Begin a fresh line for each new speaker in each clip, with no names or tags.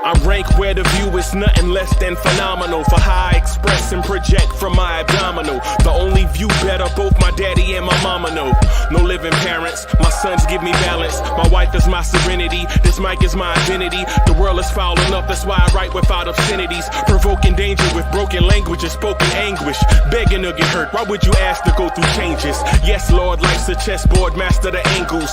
I rank where the view is nothing less than phenomenal. For how I express and project from my abdominal. The only view better, both my daddy and my mama know. No living parents, my sons give me balance. My wife is my serenity, this mic is my identity. The world is foul enough, that's why I write without obscenities. Provoking danger with broken language and spoken anguish. Begging to get hurt, why would you ask to go through changes? Yes, Lord, life's a chessboard, master the angles.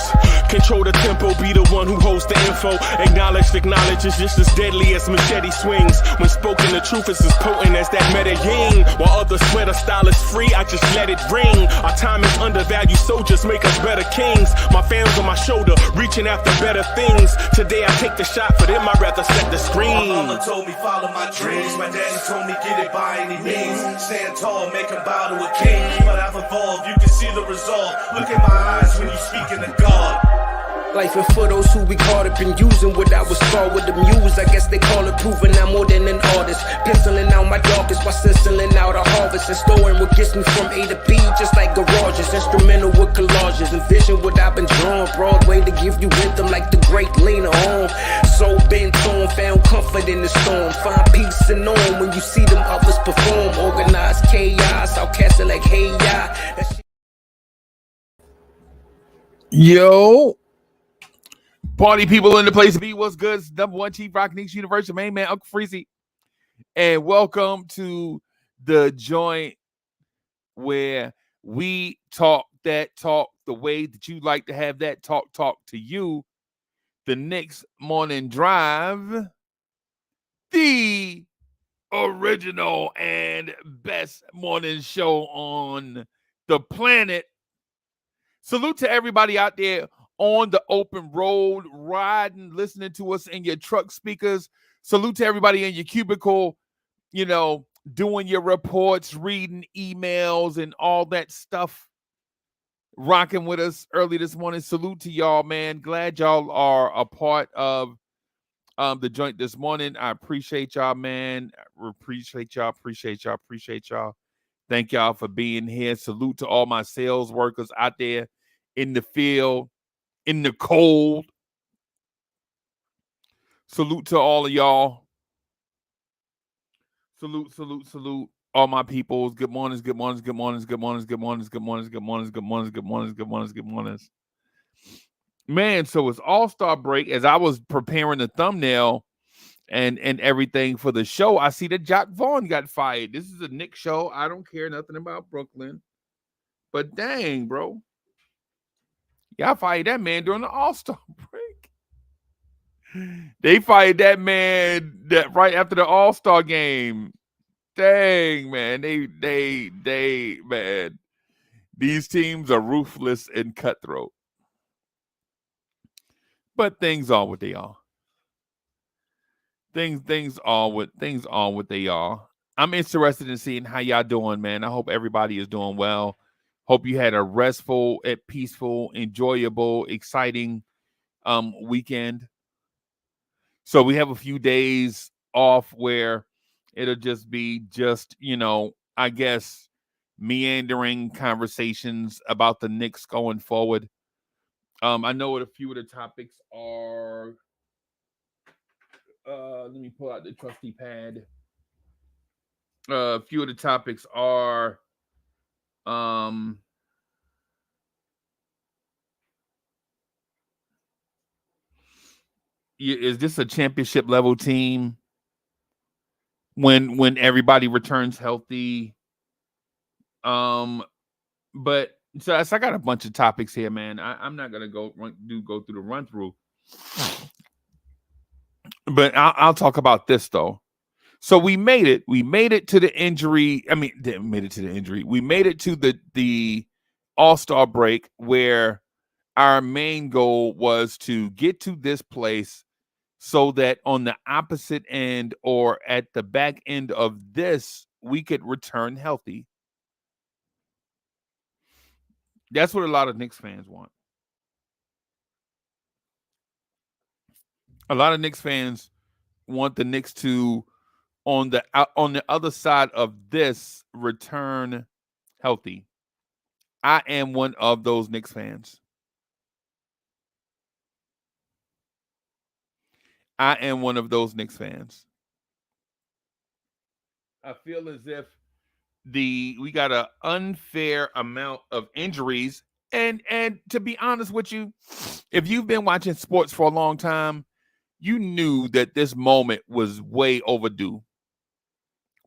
Control the tempo, be the one who holds the info. Acknowledge is just as deadly as machete swings. When spoken, the truth is as potent as that Medellin. While others swear the style is free, I just let it ring. Our time is undervalued, soldiers make us better kings. My fans on my shoulder, reaching after better things. Today I take the shot, for them I'd rather set the screen.
My mama told me follow my dreams. My daddy told me get it by any means. Stand tall, make him bow to a king. But I've evolved, you can see the result. Look in my eyes when you speaking to God.
Life and for those who we caught up in using what I was taught with the muse. I guess they call it proving I'm more than an artist. Penciling out my darkest while stenciling out a harvest. And storing what gets me from A to B just like garages. Instrumental with collages. Envision what I've been drawing. Broadway to give you rhythm like the great Lena Horne. So bent on, found comfort in the storm. Find peace and on when you see them others perform. Organized chaos, outcasted like hey ya.
Yo. Party people in the place to be. What's good? It's number one Chief Rock Knicks University, main man, Uncle Freezie. And welcome to the joint where we talk that talk the way that you like to have that talk to you. The Knicks Morning Drive, the original and best morning show on the planet. Salute to everybody out there on the open road, riding, listening to us in your truck speakers. Salute to everybody in your cubicle, doing your reports, reading emails and all that stuff. Rocking with us early this morning. Salute to y'all, man. Glad y'all are a part of the joint this morning. I appreciate y'all, man. Appreciate y'all. Thank y'all for being here. Salute to all my sales workers out there in the field, in the cold. Salute to all of y'all. Salute. All my peoples. Good mornings. Man, so it's All-Star break. As I was preparing the thumbnail and everything for the show, I see that Jock Vaughn got fired. This is a Knicks show. I don't care nothing about Brooklyn. But dang, bro. Y'all fired that man during the All-Star break. They fired that man right after the All-Star game. Dang, man. They man. These teams are ruthless and cutthroat. But things are what they are. Things are what they are. I'm interested in seeing how y'all doing, man. I hope everybody is doing well. Hope you had a restful, peaceful, enjoyable, exciting weekend. So we have a few days off where it'll just be I guess, meandering conversations about the Knicks going forward. I know what a few of the topics are. Let me pull out the trusty pad. A few of the topics are is this a championship level team when everybody returns healthy? But so I got a bunch of topics here, man. I'm not gonna go through the run through, but I'll talk about this though. So we made it. We made it to the injury. We made it to the All-Star break where our main goal was to get to this place so that on the opposite end or at the back end of this, we could return healthy. That's what a lot of Knicks fans want. A lot of Knicks fans want the Knicks to on the other side of this return healthy. I am one of those Knicks fans. I am one of those Knicks fans. I feel as if we got an unfair amount of injuries, and to be honest with you, if you've been watching sports for a long time, you knew that this moment was way overdue.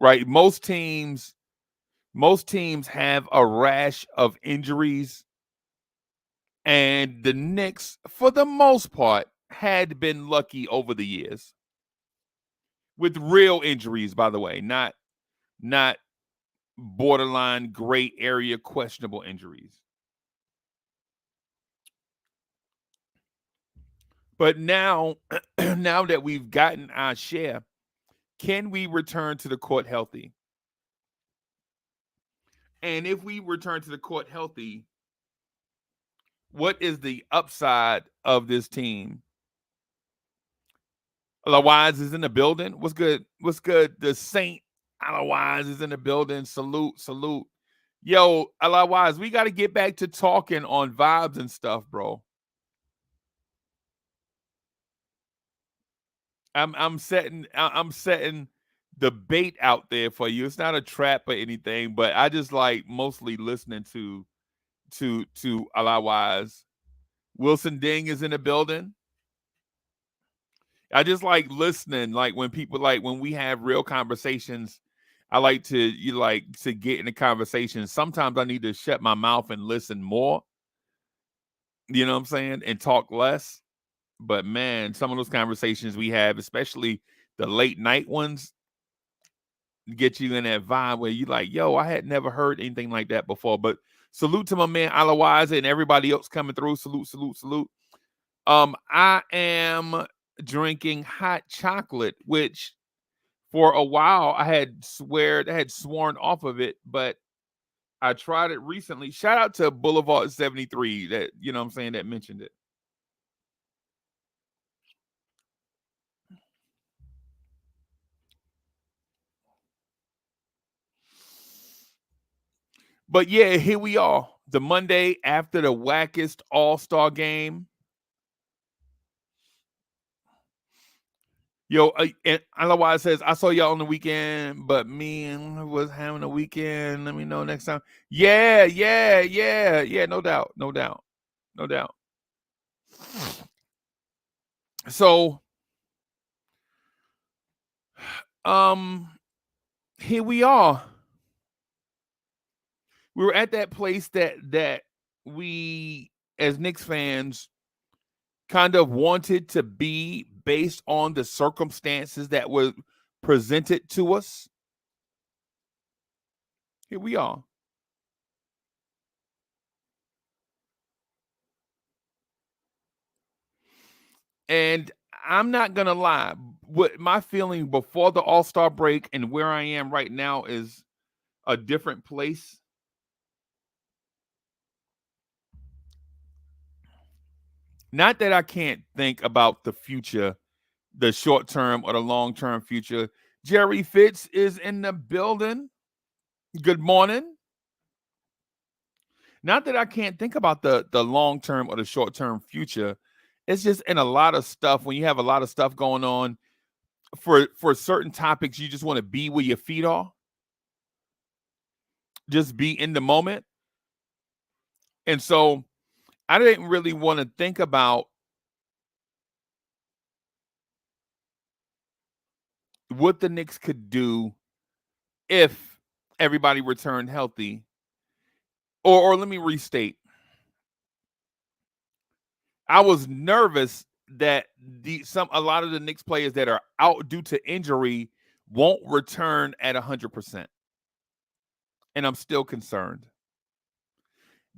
Right? Most teams have a rash of injuries, and the Knicks, for the most part, had been lucky over the years with real injuries, by the way, not borderline gray area questionable injuries. But now, now that we've gotten our share, can we return to the court healthy? And if we return to the court healthy, what is the upside of this team? Otherwise is in the building. What's good? What's good? The Saint Otherwise is in the building. Salute, salute. Yo, otherwise, we got to get back to talking on vibes and stuff, bro. I'm setting the bait out there for you. It's not a trap or anything, but I just like mostly listening to otherwise. Wilson Ding is in the building. I just like listening, like when people when we have real conversations. I like to get in the conversation. Sometimes I need to shut my mouth and listen more. You know what I'm saying? And talk less. But man, some of those conversations we have, especially the late night ones, get you in that vibe where you like, yo, I had never heard anything like that before. But salute to my man Alawiza and everybody else coming through. Salute, salute, salute. I am drinking hot chocolate, which for a while I had sworn off of it, but I tried it recently. Shout out to Boulevard 73 that, you know what I'm saying, that mentioned it. But yeah, here we are. The Monday after the wackest All-Star game. Yo, and otherwise says, I saw y'all on the weekend, but me was having a weekend. Let me know next time. Yeah. No doubt. So, here we are. We were at that place that we, as Knicks fans, kind of wanted to be based on the circumstances that were presented to us. Here we are. And I'm not going to lie. What my feeling before the All-Star break and where I am right now is a different place. Not that I can't think about the future, the short term or the long term future. Jerry Fitz is in the building. Good morning. Not that I can't think about the long term or the short term future. It's just in a lot of stuff, when you have a lot of stuff going on for certain topics, you just want to be where your feet are. Just be in the moment. And so I didn't really want to think about what the Knicks could do if everybody returned healthy. Or let me restate. I was nervous that a lot of the Knicks players that are out due to injury won't return at 100%. And I'm still concerned.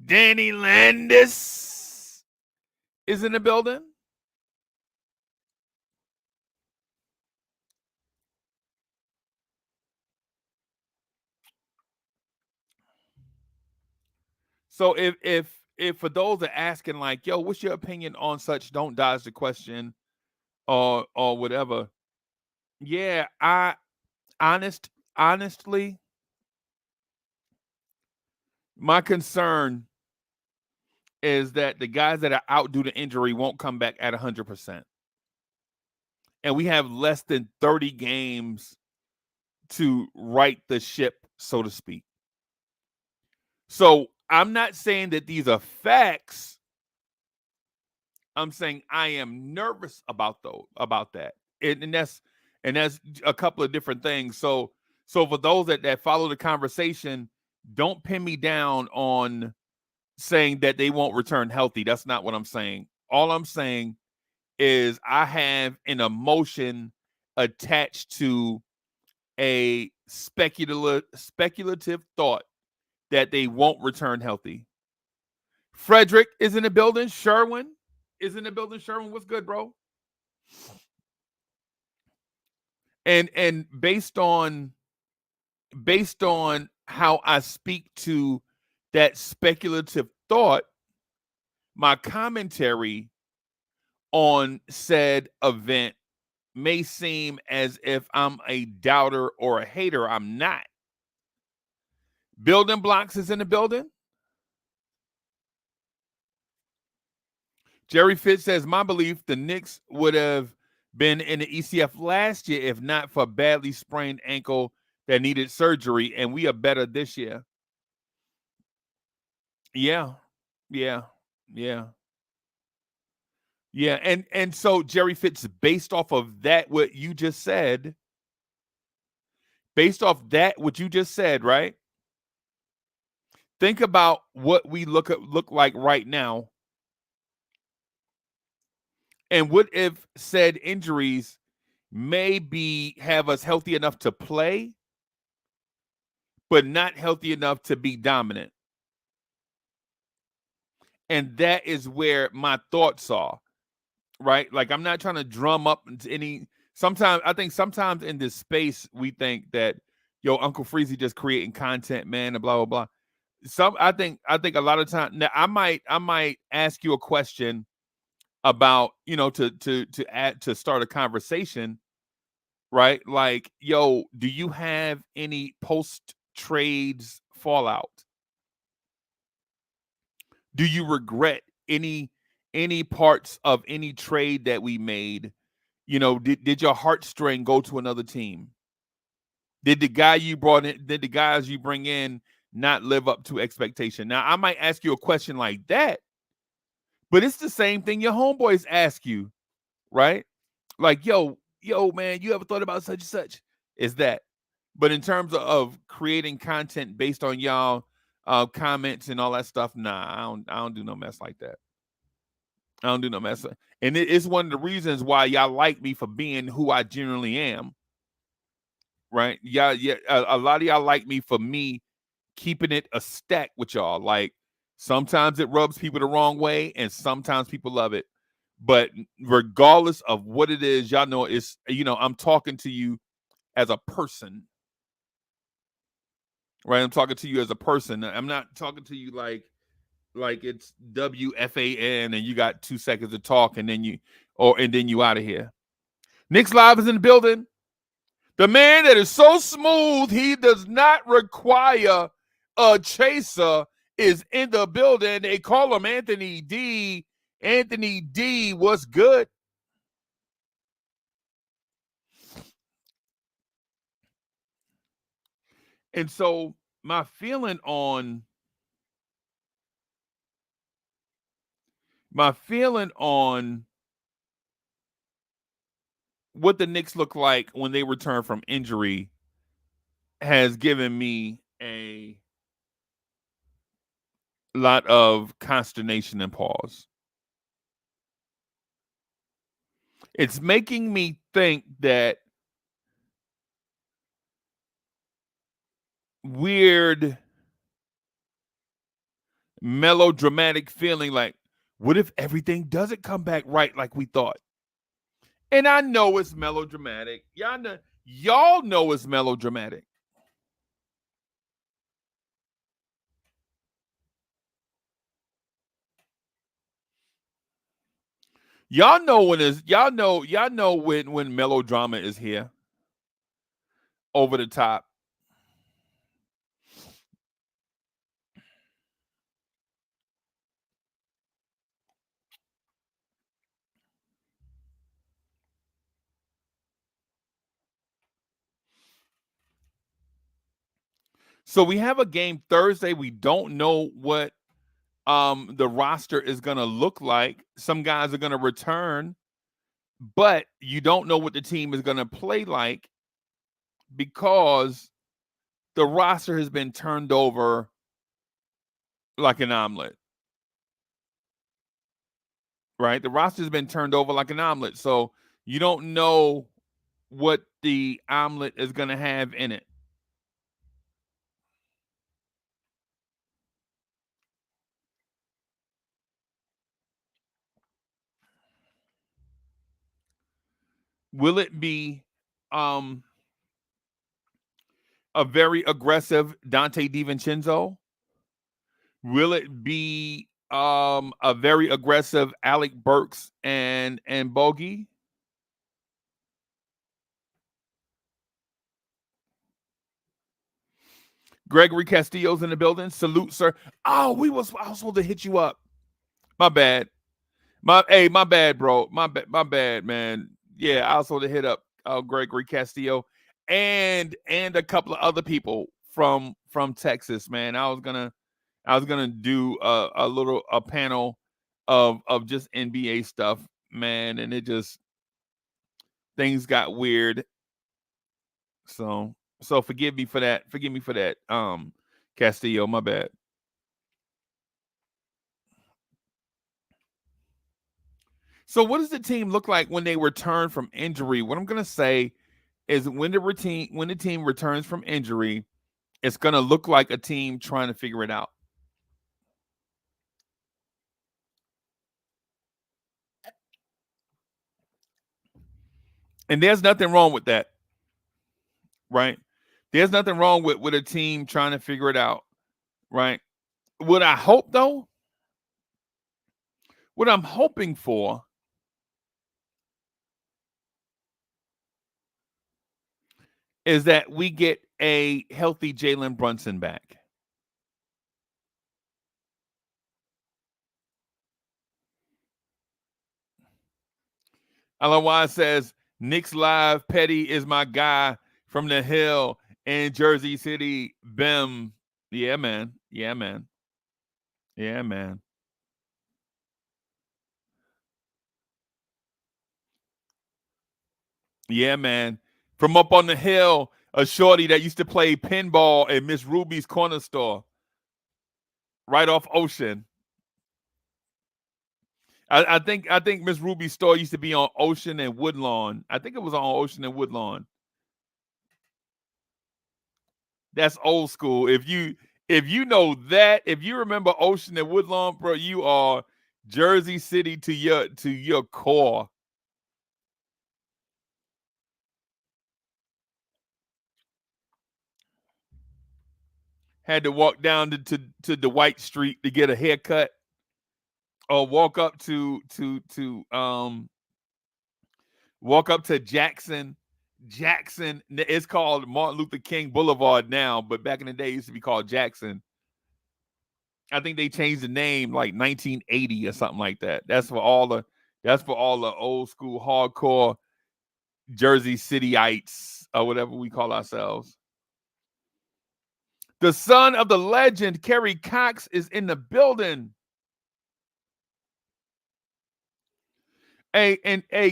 Danny Landis is in the building. So if for those that are asking like, yo, what's your opinion on such, don't dodge the question or whatever. Yeah, honestly, my concern is that the guys that are out due to injury won't come back at 100%. And we have less than 30 games to right the ship, so to speak. So I'm not saying that these are facts. I'm saying I am nervous about that. And that's a couple of different things. So for those that follow the conversation, don't pin me down on saying that they won't return healthy. That's not what I'm saying. All I'm saying is I have an emotion attached to a speculative thought that they won't return healthy. Frederick is in the building. Sherwin is in the building. Sherwin, what's good, bro? And based on how I speak to that speculative thought, my commentary on said event may seem as if I'm a doubter or a hater. I'm not. Building Blocks is in the building. Jerry Fitz says, my belief, the Knicks would have been in the ECF last year if not for badly sprained ankle that needed surgery, and we are better this year. Yeah. And so Jerry Fitz, based off of that, what you just said, right? Think about what we look like right now. And what if said injuries maybe have us healthy enough to play, but not healthy enough to be dominant? And that is where my thoughts are, right? Like, I'm not trying to drum up any. Sometimes in this space we think that, yo, Uncle Freezie just creating content, man, and blah blah blah. I think a lot of times now I might ask you a question about, to start a conversation, right? Like, yo, do you have any post trades fallout? Do you regret any parts of any trade that we made? Did your heartstring go to another team? Did the guys you bring in not live up to expectation? Now, I might ask you a question like that, but it's the same thing your homeboys ask you, right? Like, yo, man, you ever thought about such and such? Is that? But in terms of creating content based on y'all comments and all that stuff, nah, I don't do no mess like that. I don't do no mess. And it's one of the reasons why y'all like me for being who I generally am. Right? Yeah. A lot of y'all like me for me keeping it a stack with y'all. Like, sometimes it rubs people the wrong way, and sometimes people love it. But regardless of what it is, y'all know it's, I'm talking to you as a person. Right? I'm talking to you as a person. I'm not talking to you like it's WFAN and you got 2 seconds to talk and then you out of here. Knicks Live is in the building. The man that is so smooth he does not require a chaser is in the building. They call him Anthony D. Anthony D, what's good? And so my feeling on what the Knicks look like when they return from injury has given me a lot of consternation and pause. It's making me think that weird melodramatic feeling like, what if everything doesn't come back right like we thought? And I know it's melodramatic. Y'all know it's melodramatic. Y'all know when melodrama is here. over the top. So we have a game Thursday. We don't know what the roster is going to look like. Some guys are going to return, but you don't know what the team is going to play like because the roster has been turned over like an omelet. Right? The roster has been turned over like an omelet. So you don't know what the omelet is going to have in it. Will it be a very aggressive Dante DiVincenzo? Will it be a very aggressive Alec Burks and Bogey? Gregory Castillo's in the building. Salute, sir. Oh, I was supposed to hit you up. My bad. My bad, bro. My bad, man. Yeah, I also to hit up Gregory Castillo and a couple of other people from Texas, man. I was gonna do a panel of just NBA stuff, man, and it just things got weird. So forgive me for that. Forgive me for that, Castillo. My bad. So what does the team look like when they return from injury? What I'm gonna say is when the team returns from injury, it's gonna look like a team trying to figure it out. And there's nothing wrong with that, right? There's nothing wrong with a team trying to figure it out, right? What I hope though, what I'm hoping for is that we get a healthy Jalen Brunson back. Alawan says, Knicks Live, Petty is my guy from the Hill in Jersey City. Bim. Yeah, man. Yeah, man. Yeah, man. Yeah, man. From up on the hill, a shorty that used to play pinball at Miss Ruby's corner store. Right off Ocean. I think Miss Ruby's store used to be on Ocean and Woodlawn. I think it was on Ocean and Woodlawn. That's old school. If you know that, if you remember Ocean and Woodlawn, bro, you are Jersey City to your core. Had to walk down to the White Street to get a haircut, or walk up to Jackson. Jackson, it's called Martin Luther King Boulevard now, but back in the day it used to be called Jackson. I think they changed the name like 1980 or something like that. That's for all the old school hardcore Jersey Cityites or whatever we call ourselves. The son of the legend, Kerry Cox, is in the building. Hey,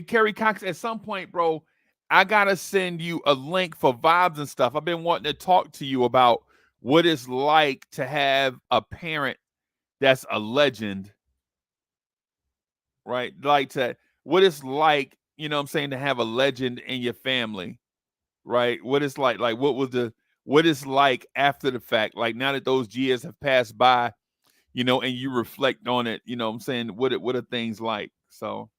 Kerry Cox, at some point, bro, I gotta send you a link for vibes and stuff. I've been wanting to talk to you about what it's like to have a parent that's a legend, right? Like what it's like, you know what I'm saying, to have a legend in your family, right? What it's like what it's like after the fact, like now that those years have passed by, you know, and you reflect on it, you know what I'm saying, what are things like? So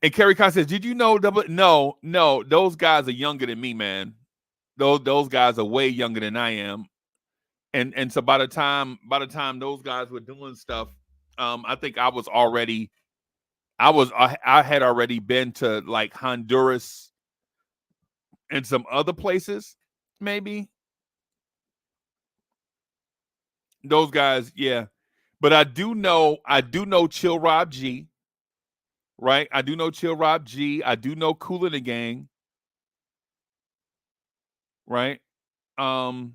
and Kerry Cox says, "Did you know double?" No, those guys are younger than me, man. Those guys are way younger than I am, and so by the time those guys were doing stuff, I think I was already I had already been to like Honduras and some other places, maybe. Those guys, yeah. But I do know Chill Rob G, right? I do know Chill Rob G. I do know Kool and the Gang, right? I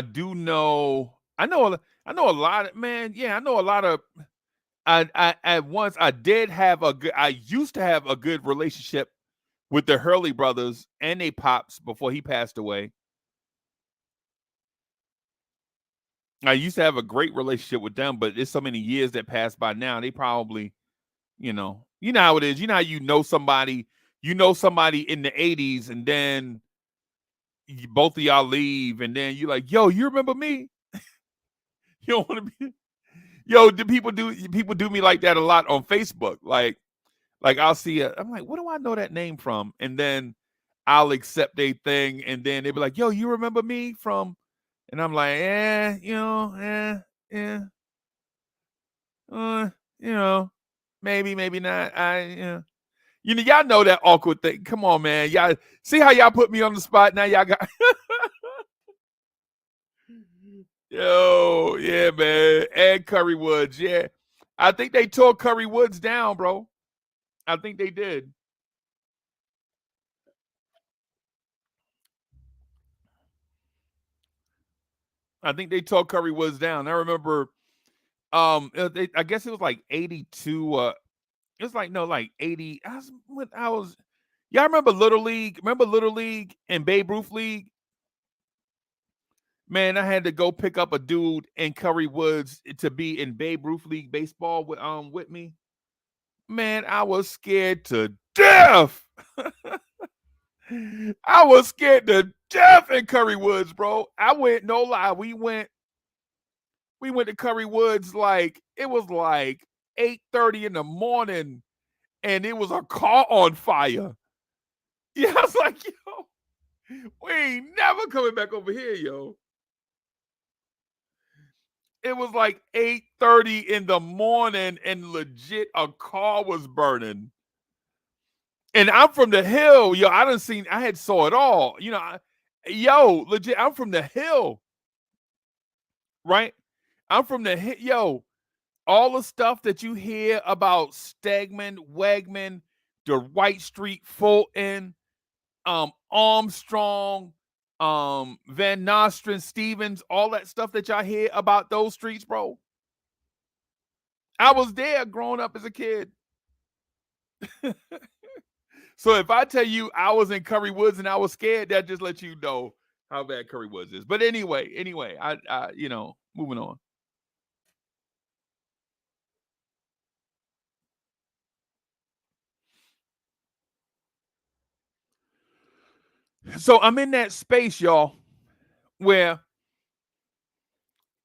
do know I know a lot of man, yeah, I know a lot of I at once I did have a good I used to have a good relationship with the Hurley brothers and they pops before he passed away. I used to have a great relationship with them, but it's so many years that passed by now. They probably, you know how it is. You know how you know somebody in the 80s, and then both of y'all leave, and then you're like, yo, you remember me? You don't want to be yo, do people do me like that a lot on Facebook. Like I'll see I'm like, what do I know that name from? And then I'll accept a thing, and then they'll be like, yo, you remember me from? And I'm like, yeah, you know, maybe not. Y'all know that awkward thing. Come on, man. Y'all see how y'all put me on the spot. Now y'all got yo, yeah, man. And Curry Woods, yeah. I think they tore Curry Woods down, bro. I think they did. I think they tore Curry Woods down. I remember I guess it was like 82 it was like no like 80 I was y'all remember Little League? Remember Little League and Babe Ruth League? Man, I had to go pick up a dude in Curry Woods to be in Babe Ruth League baseball with me. Man, I was scared to death. I was scared to death in Curry Woods, bro. I went, no lie, we went to Curry Woods like it was like 8:30 in the morning, and it was a car on fire. Yeah, I was like, yo, we ain't never coming back over here, yo. It was like 8:30 in the morning, and legit a car was burning. And I'm from the hill, yo. I had saw it all. Legit, I'm from the hill, right? I'm from the hill, yo. All the stuff that you hear about Stegman, Wegman, the White Street, Fulton, Armstrong, Van Nostrand, Stevens, all that stuff that y'all hear about those streets, bro. I was there growing up as a kid. So if I tell you I was in Curry Woods and I was scared, that just lets you know how bad Curry Woods is. But anyway, I moving on. So I'm in that space, y'all, where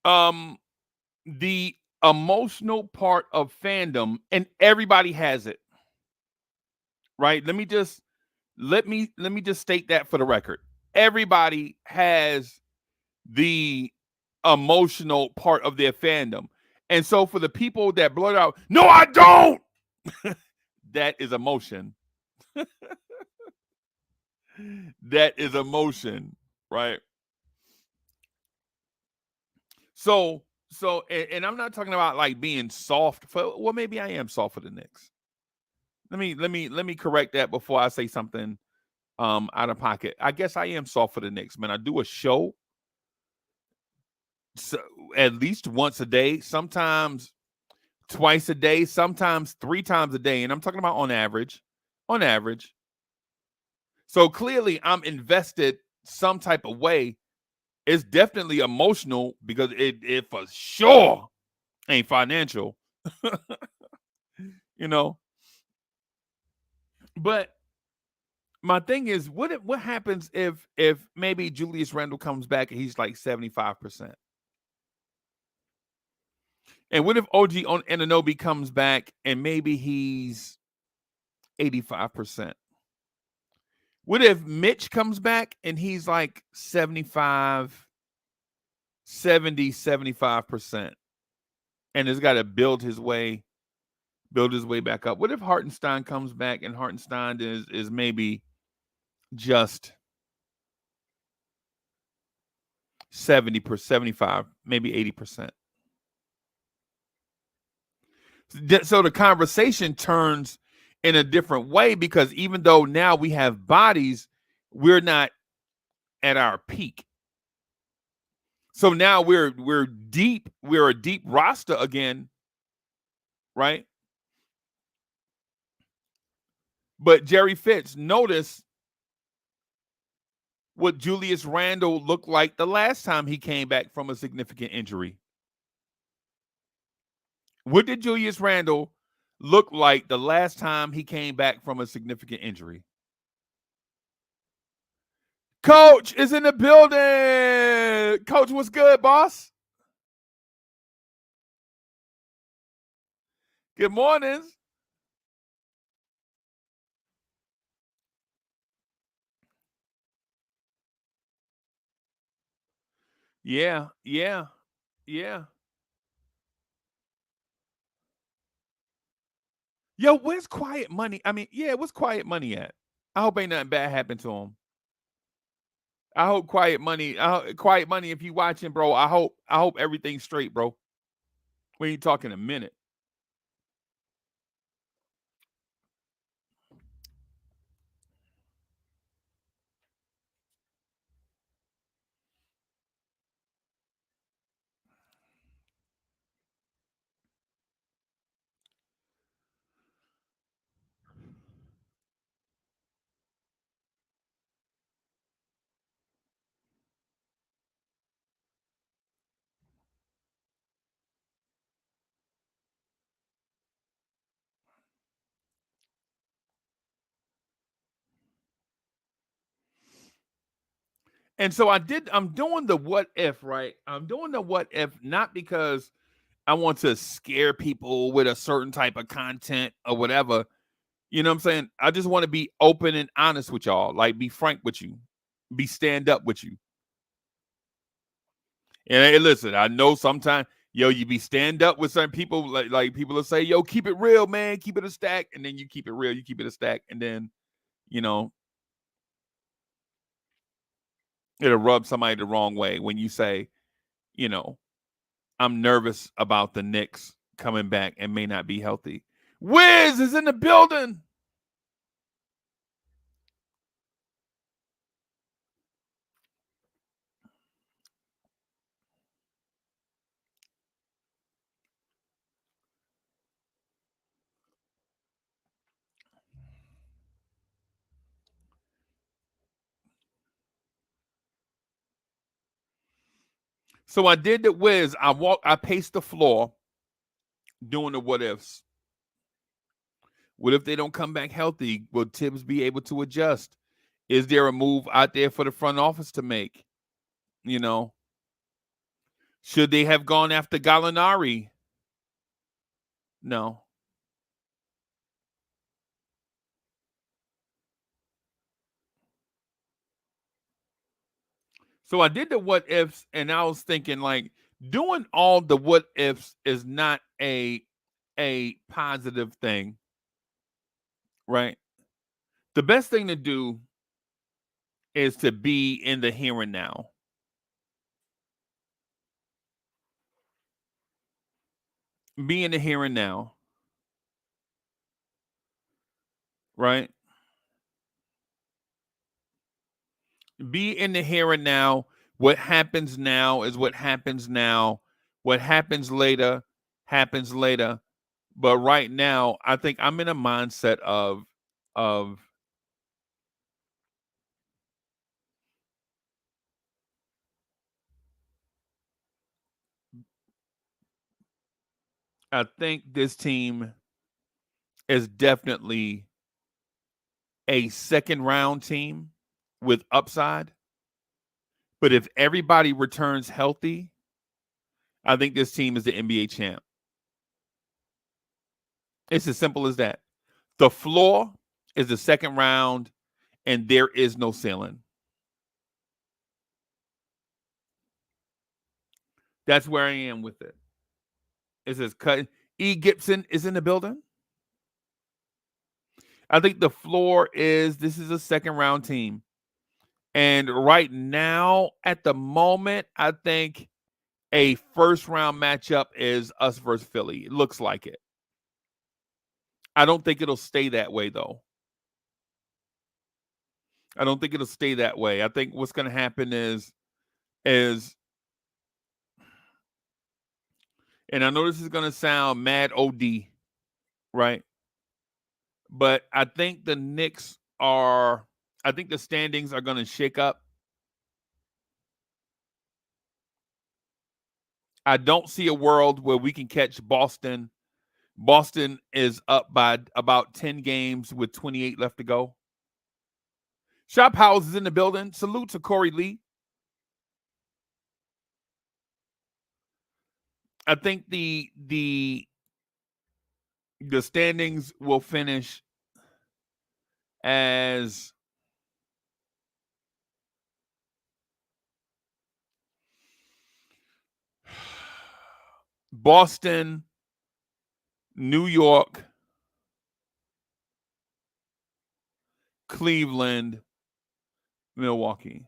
the emotional part of fandom, and everybody has it, right? Let me just state that for the record. Everybody has the emotional part of their fandom. And so for the people that blurt out, no, I don't, that is emotion. That is emotion, right? So and I'm not talking about like being soft for, well, maybe I am soft for the Knicks. Let me correct that before I say something out of pocket. I guess I am soft for the Knicks, man. I do a show so at least once a day, sometimes twice a day, sometimes 3 times a day, and I'm talking about on average. On average. So clearly I'm invested some type of way. It's definitely emotional because it for sure ain't financial. you know. But my thing is, what happens if maybe Julius Randle comes back and he's like 75%? And what if OG Anunoby comes back and maybe he's 85%? What if Mitch comes back and he's like 75, 70, 75%? And has got to build his way build his way back up. What if Hartenstein comes back and Hartenstein is maybe just 70%, 75, maybe 80%? So the conversation turns in a different way, because even though now we have bodies, we're not at our peak. So now we're deep. We're a deep roster again, right? But Jerry Fitz, notice what Julius Randle looked like the last time he came back from a significant injury. What did Julius Randle look like the last time he came back from a significant injury? Coach is in the building. Coach, what's good, boss? Good morning. Yeah. Yo, where's Quiet Money? I mean, yeah, what's Quiet Money at? I hope ain't nothing bad happened to him. I hope Quiet Money, if you watching, bro, I hope everything's straight, bro. We ain't talking a minute. And so I'm doing the what if, right? I'm doing the what if not because I want to scare people with a certain type of content or whatever. You know what I'm saying? I just want to be open and honest with y'all, like be frank with you, be stand up with you. And hey, listen, I know sometimes, you be stand up with certain people, like people will say, yo, keep it real, man, keep it a stack. And then you keep it real, you keep it a stack. And then, it'll rub somebody the wrong way when you say, I'm nervous about the Knicks coming back and may not be healthy. Wiz is in the building. So I did the Wiz. I paced the floor doing the what ifs. What if they don't come back healthy? Will Tibbs be able to adjust? Is there a move out there for the front office to make? Should they have gone after Gallinari? No. So I did the what ifs, and I was thinking, like, doing all the what ifs is not a positive thing, right? The best thing to do is to be in the here and now. Be in the here and now, right? Be in the here and now. What happens now is what happens now. What happens later happens later. But right now, I think I'm in a mindset of I think this team is definitely a second round team with upside. But if everybody returns healthy, I think this team is the NBA champ. It's as simple as that. The floor is the second round, and there is no ceiling. That's where I am with it. It says cut. E. Gibson is in the building. I think the floor is this is a second round team. And right now, at the moment, I think a first round matchup is us versus Philly. It looks like it. I don't think it'll stay that way, though. I don't think it'll stay that way. I think what's going to happen is, and I know this is going to sound mad OD, right? But I think the Knicks are, I think the standings are going to shake up. I don't see a world where we can catch Boston. Boston is up by about 10 games with 28 left to go. Shop House is in the building. Salute to Corey Lee. I think the standings will finish as Boston, New York, Cleveland, Milwaukee.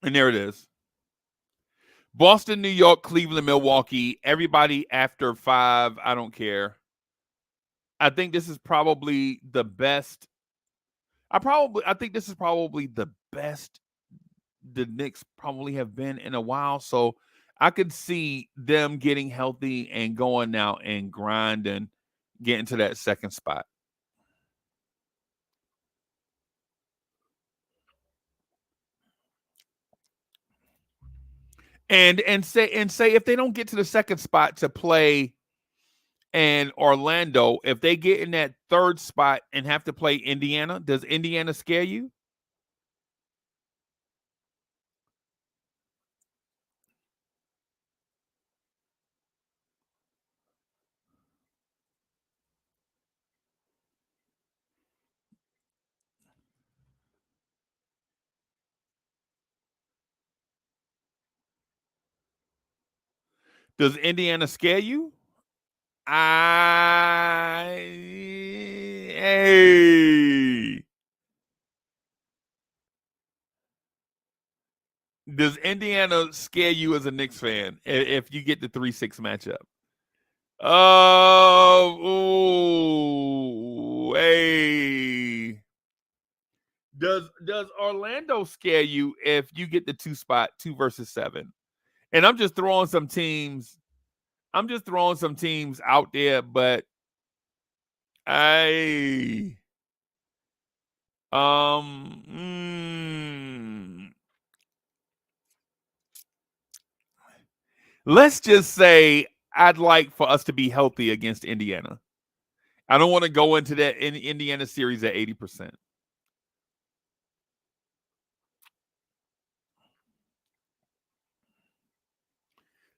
And there it is. Boston, New York, Cleveland, Milwaukee. Everybody after 5, I don't care. I think this is probably the best. I think this is probably the best the Knicks probably have been in a while. So I could see them getting healthy and going out and grind and getting to that second spot. And say if they don't get to the second spot to play and Orlando, if they get in that third spot and have to play Indiana, does Indiana scare you? Does Indiana scare you? Hey. Does Indiana scare you as a Knicks fan if you get the 3-6 matchup? Oh, hey. Does Orlando scare you if you get the 2 spot 2 versus 7? And I'm just throwing some teams. I'm just throwing some teams out there, but I let's just say I'd like for us to be healthy against Indiana. I don't want to go into that Indiana series at 80%.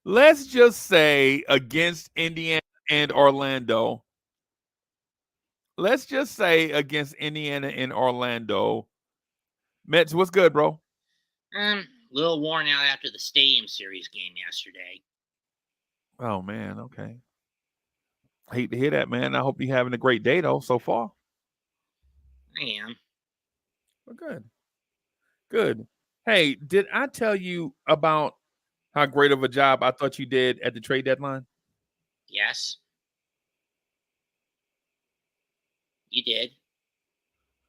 Let's just say against Indiana and Orlando. Let's just say against Indiana and Orlando. Mets, what's good, bro?
A little worn out after the Stadium Series game yesterday.
Oh, man. Okay. Hate to hear that, man. I hope you're having a great day, though, so far.
I am.
Well, good. Good. Hey, did I tell you about how great of a job I thought you did at the trade deadline?
Yes. You did.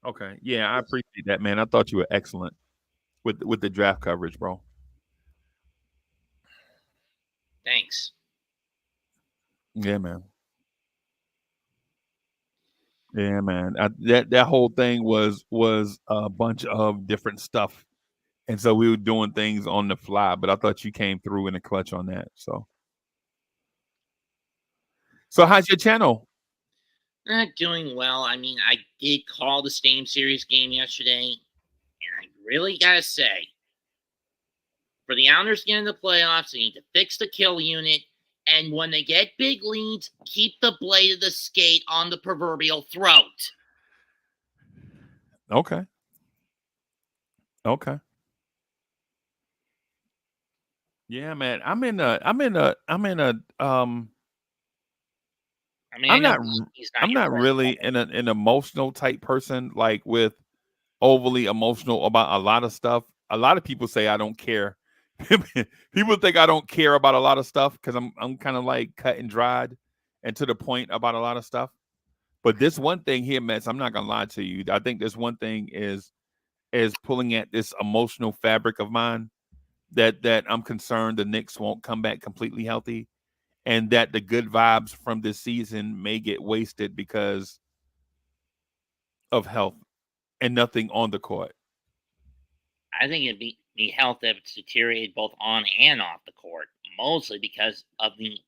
Okay. Yeah, I appreciate that, man. I thought you were excellent with the draft coverage, bro.
Thanks.
Yeah, man. Yeah, man. That whole thing was a bunch of different stuff, and so we were doing things on the fly. But I thought you came through in a clutch on that. So how's your channel?
Doing well. I mean, I did call the Stadium Series game yesterday, and I really gotta say, for the Islanders to get in the playoffs, they need to fix the kill unit And when they get big leads, keep the blade of the skate on the proverbial throat.
Okay. Yeah, man. I'm not really an emotional type person, like with overly emotional about a lot of stuff. A lot of people say I don't care. People think I don't care about a lot of stuff because I'm kind of like cut and dried and to the point about a lot of stuff. But this one thing here, Mets, I'm not gonna lie to you. I think this one thing is pulling at this emotional fabric of mine that I'm concerned the Knicks won't come back completely healthy, and that the good vibes from this season may get wasted because of health and nothing on the court.
I think it'd be health that's deteriorated both on and off the court, mostly because of the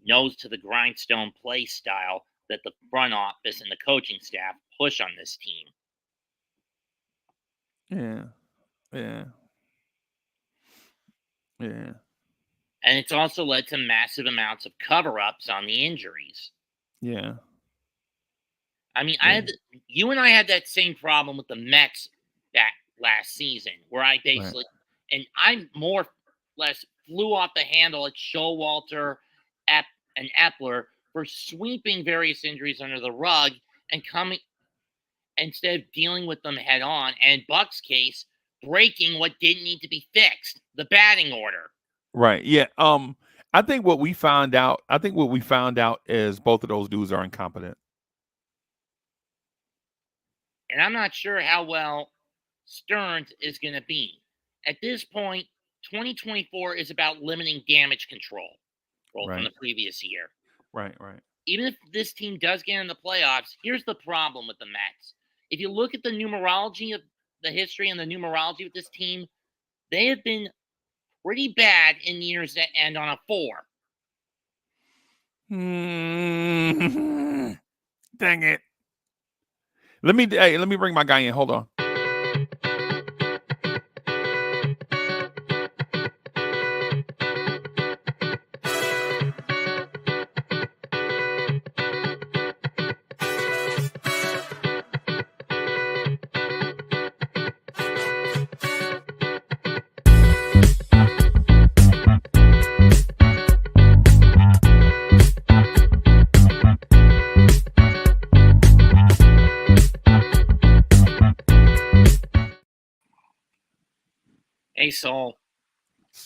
nose to the grindstone play style that the front office and the coaching staff push on this team.
Yeah.
And it's also led to massive amounts of cover-ups on the injuries.
Yeah.
I mean, you and I had that same problem with the Mets that last season, where I basically, and I more or less flew off the handle at Showalter and Epler for sweeping various injuries under the rug and coming instead of dealing with them head on. And in Buck's case, breaking what didn't need to be fixed, the batting order.
Right. Yeah. I think what we found out is both of those dudes are incompetent.
And I'm not sure how well Stearns is going to be. At this point, 2024 is about limiting damage control from the previous year.
Right.
Even if this team does get in the playoffs, here's the problem with the Mets. If you look at the numerology of the history and the numerology of this team, they have been pretty bad in years that end on a 4.
Dang it. Let me bring my guy in. Hold on.
Hey, Saul.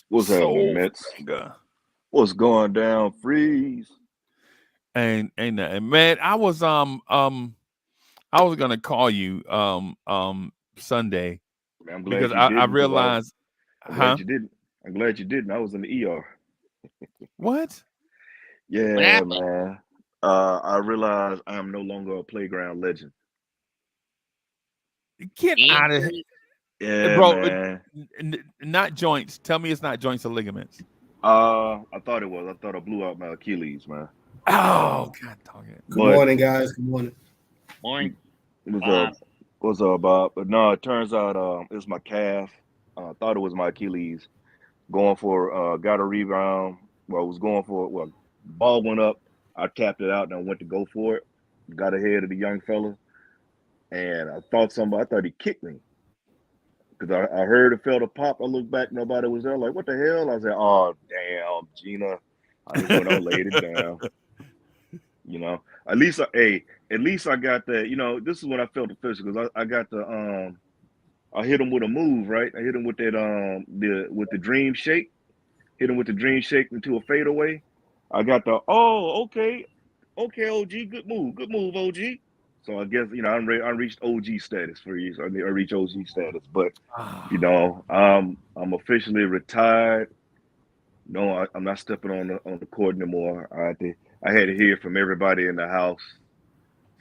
What's happening, Mets? What's going down, Freeze?
And man, I was gonna call you Sunday.
Man, I'm glad
because
you
I
didn't,
realized.
I'm glad you didn't. I'm glad you didn't. I was in the ER.
What?
Yeah, man. I realized I am no longer a playground legend.
Get out of here.
Yeah,
bro.
Man.
Not joints. Tell me it's not joints or ligaments.
I thought it was. I thought I blew out my Achilles, man.
Oh, God dog it.
Good morning, guys. Good morning.
Morning.
What's up, Bob? But no, it turns out it was my calf. I thought it was my Achilles. Going for got a rebound. Well, I was going for ball went up. I tapped it out and I went to go for it. Got ahead of the young fella, and I thought he kicked me. Because I heard it felt a pop. I looked back, nobody was there. Like, what the hell? I said, oh, damn, Gina. I just went on, laid it down. You know, at least I got that. This is when I felt official because I got the I hit him with a move, right? I hit him with that with the dream shake. Hit him with the dream shake into a fadeaway. I got the okay, OG, good move, OG. So I guess I reached OG status for you. So I reached OG status, but I'm officially retired. No, I'm not stepping on the court anymore. I had to hear from everybody in the house.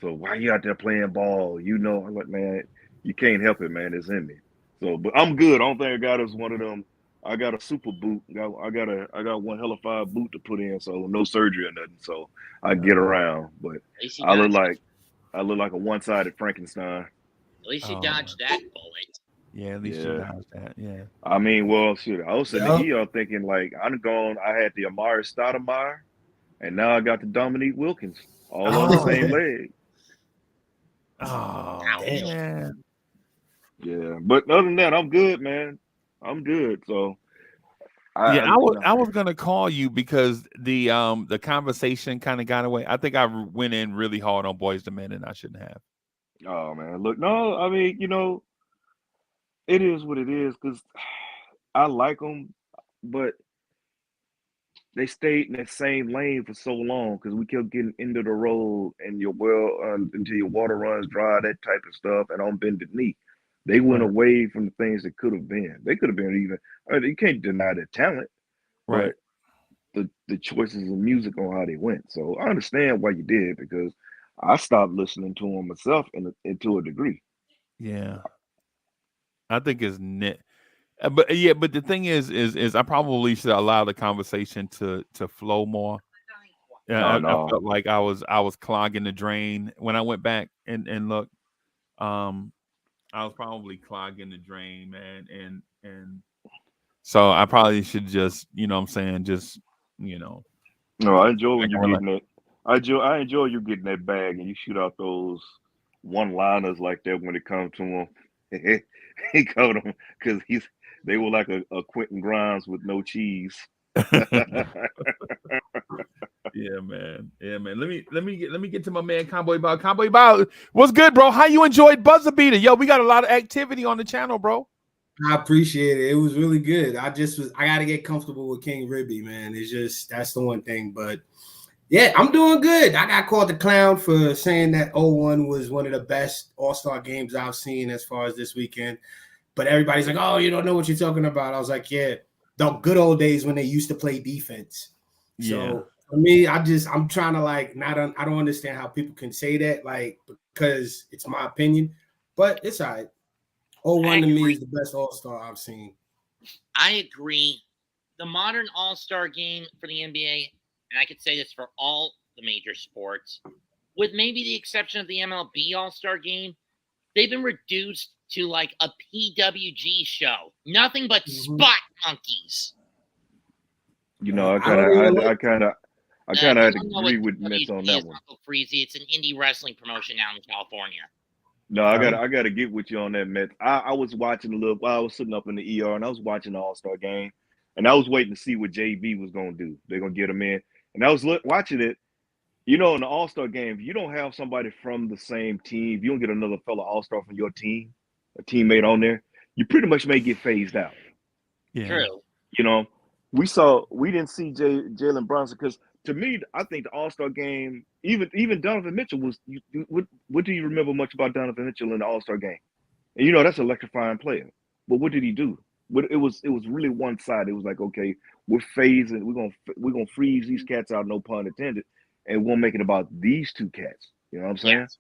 So why you out there playing ball? I'm like, man, you can't help it, man. It's in me. So, but I'm good. I don't think I got us one of them. I got a super boot. I got one hell of a boot to put in. So no surgery or nothing. So I get around. But I look like a one-sided Frankenstein.
At least you dodged that bullet.
Yeah, at least you dodged that. Yeah.
I mean, well, shoot, I was sitting here thinking like I'm going. I had the Amari Stoudemire, and now I got the Dominique Wilkins all on the same leg.
Oh, man.
Yeah, but other than that, I'm good, man. I'm good. So
I was gonna call you because the conversation kind of got away. I think I went in really hard on Boys to Men, and I shouldn't have.
Oh man, look, no, I mean, it is what it is because I like them, but they stayed in that same lane for so long because we kept getting into the road and your until your water runs dry, that type of stuff, and on bended knee. They went away from the things that could have been. They could have been even. I mean, you can't deny their talent,
Right.
but the choices of music on how they went. So I understand why you did because I stopped listening to them myself to a degree.
Yeah, I think it's net. But the thing is I probably should allow the conversation to flow more. Yeah, I felt like I was clogging the drain when I went back and looked. I was probably clogging the drain, man, and so I probably should just, what I'm saying, just,
No, I enjoy when you getting that. I enjoy you getting that bag and you shoot out those one-liners like that when it comes to him. He covered them because they were like a Quentin Grimes with no cheese.
Yeah, man. Let me get to my man Cowboy Bob. Cowboy Bob, what's good, bro? How you enjoyed Buzzer Beater? Yo, we got a lot of activity on the channel, bro.
I appreciate it. It was really good. I got to get comfortable with King Ribby, man. That's the one thing. But yeah, I'm doing good. I got called the clown for saying that 0-1 was one of the best All-Star games I've seen as far as this weekend. But everybody's like, oh, you don't know what you're talking about. I was like, yeah, the good old days when they used to play defense. So for me, I'm trying to I don't understand how people can say that, because it's my opinion, but it's all right. 0-1 to me is the best All-Star I've seen.
I agree. The modern All-Star game for the NBA, and I could say this for all the major sports, with maybe the exception of the MLB All-Star game, they've been reduced to like a PWG show. Nothing but spot monkeys.
I kind of had to agree with Mitch on that one.
Uncle Freezie. It's an indie wrestling promotion out in California.
No, I gotta get with you on that, Mitch. I was watching a little while I was sitting up in the ER and I was watching the All-Star game, and I was waiting to see what JB was gonna do. They're gonna get him in, and I was watching it. In the All-Star game, if you don't have somebody from the same team, if you don't get another fellow All-Star from your team, a teammate on there, you pretty much may get phased out.
Yeah. True.
We didn't see Jalen Brunson because to me, I think the All-Star game, even Donovan Mitchell was. What do you remember much about Donovan Mitchell in the All-Star game? And that's an electrifying player. But what did he do? It was really one side. It was like, okay, we're phasing. We're gonna freeze these cats out. No pun intended. And we'll make it about these two cats. You know what I'm saying? Yes.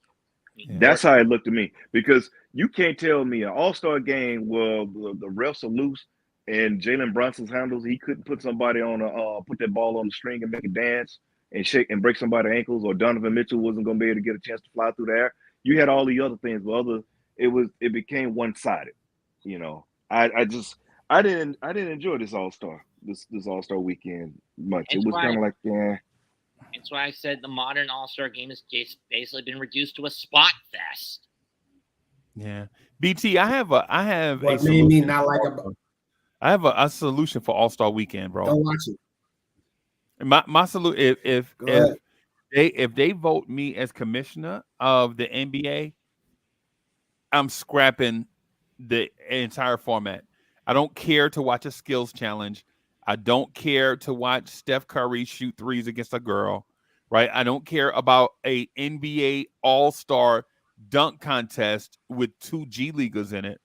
Yeah. That's how it looked to me. Because you can't tell me an All-Star game where the refs are loose and Jalen Brunson's handles, he couldn't put somebody on put that ball on the string and make it dance and shake and break somebody's ankles, or Donovan Mitchell wasn't going to be able to get a chance to fly through the air. You had all the other things, but it became one-sided. I didn't enjoy this All-Star weekend much. It was kind of like, yeah.
That's why I said the modern All-Star game has basically been reduced to a spot fest.
Yeah, BT, I have
what made me not like
I have a solution for All-Star weekend, bro.
Don't watch it.
My solution, if they vote me as commissioner of the NBA, I'm scrapping the entire format. I don't care to watch a skills challenge. I don't care to watch Steph Curry shoot threes against a girl, right? I don't care about a NBA All-Star dunk contest with 2 G Leaguers in it,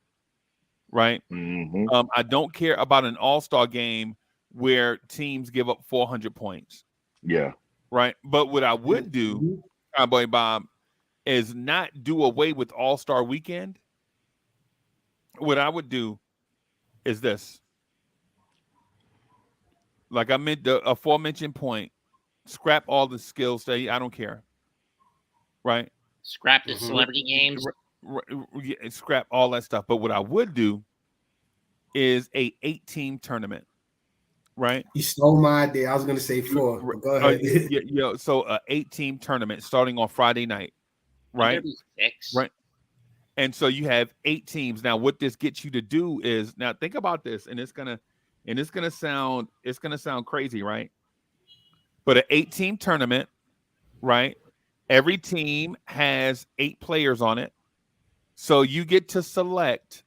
right?
Mm-hmm.
I don't care about an All-Star game where teams give up 400 points.
Yeah.
Right? But what I would do, Cowboy Bob, is not do away with All-Star weekend. What I would do is this. Like I meant the aforementioned point, scrap all the skills. I don't care. Right?
Scrap the celebrity games.
scrap all that stuff. But what I would do is a 8-team tournament, right?
You stole my idea. I was gonna say 4. But go ahead.
So a 8-team tournament starting on Friday night, right?
6.
Right. And so you have 8 teams. Now, what this gets you to do is, now think about this, and it's gonna sound crazy, right? But an 8-team tournament, right? Every team has 8 players on it. So you get to select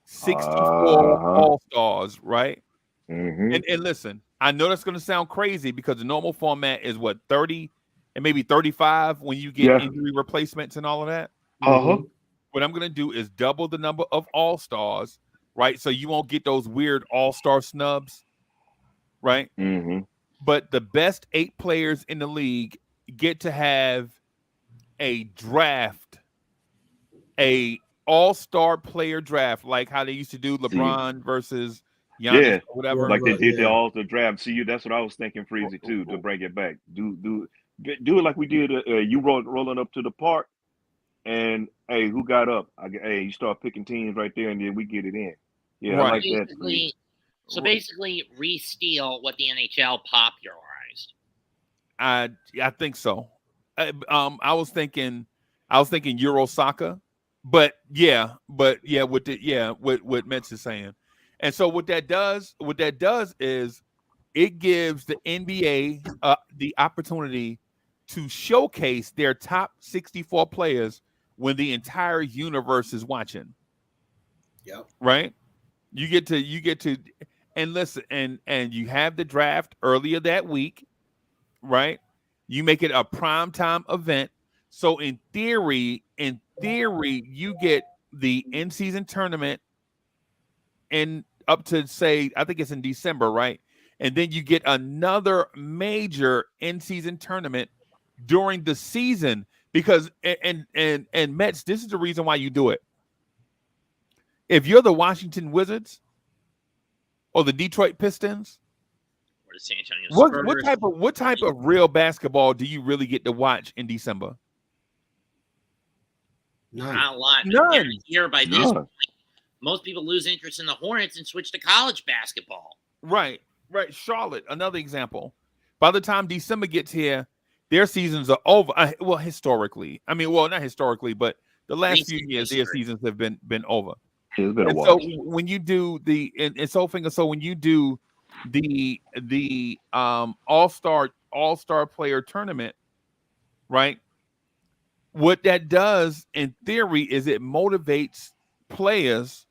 64 all-stars, right?
Mm-hmm.
And listen, I know that's going to sound crazy because the normal format is what, 30 and maybe 35 when you get injury replacements and all of that. What I'm going to do is double the number of all-stars, right? So you won't get those weird all-star snubs, right?
Mm-hmm.
But the best 8 players in the league get to have a draft, a all-star player draft, like how they used to do LeBron versus Giannis or whatever.
Like they did the all-star draft. See, that's what I was thinking, Freezie, too, to bring it back. Do it like we did. You rolling up to the park, and hey, who got up? Hey, you start picking teams right there, and then we get it in. Yeah, right. I like that.
So basically, re-steal what the NHL popularized.
I think so. I was thinking Euro soccer, but what Metz is saying. And so what that does is it gives the NBA the opportunity to showcase their top 64 players when the entire universe is watching.
Yep.
Right? You get to and listen, and you have the draft earlier that week, right? You make it a primetime event. So in theory, you get the in-season tournament and up to, say, I think it's in December, right? And then you get another major in-season tournament during the season because and Mets, this is the reason why you do it. If you're the Washington Wizards or the Detroit Pistons,
or the San Antonio Spurs,
what type of real basketball do you really get to watch in December?
Not a lot.
None.
Here by this point, most people lose interest in the Hornets and switch to college basketball.
Right. Charlotte, another example. By the time December gets here, their seasons are over. Well, historically, not historically, but the last few years, their seasons have been over.
It's been a while.
So when you do when you do the all-star player tournament, right? What that does in theory is it motivates players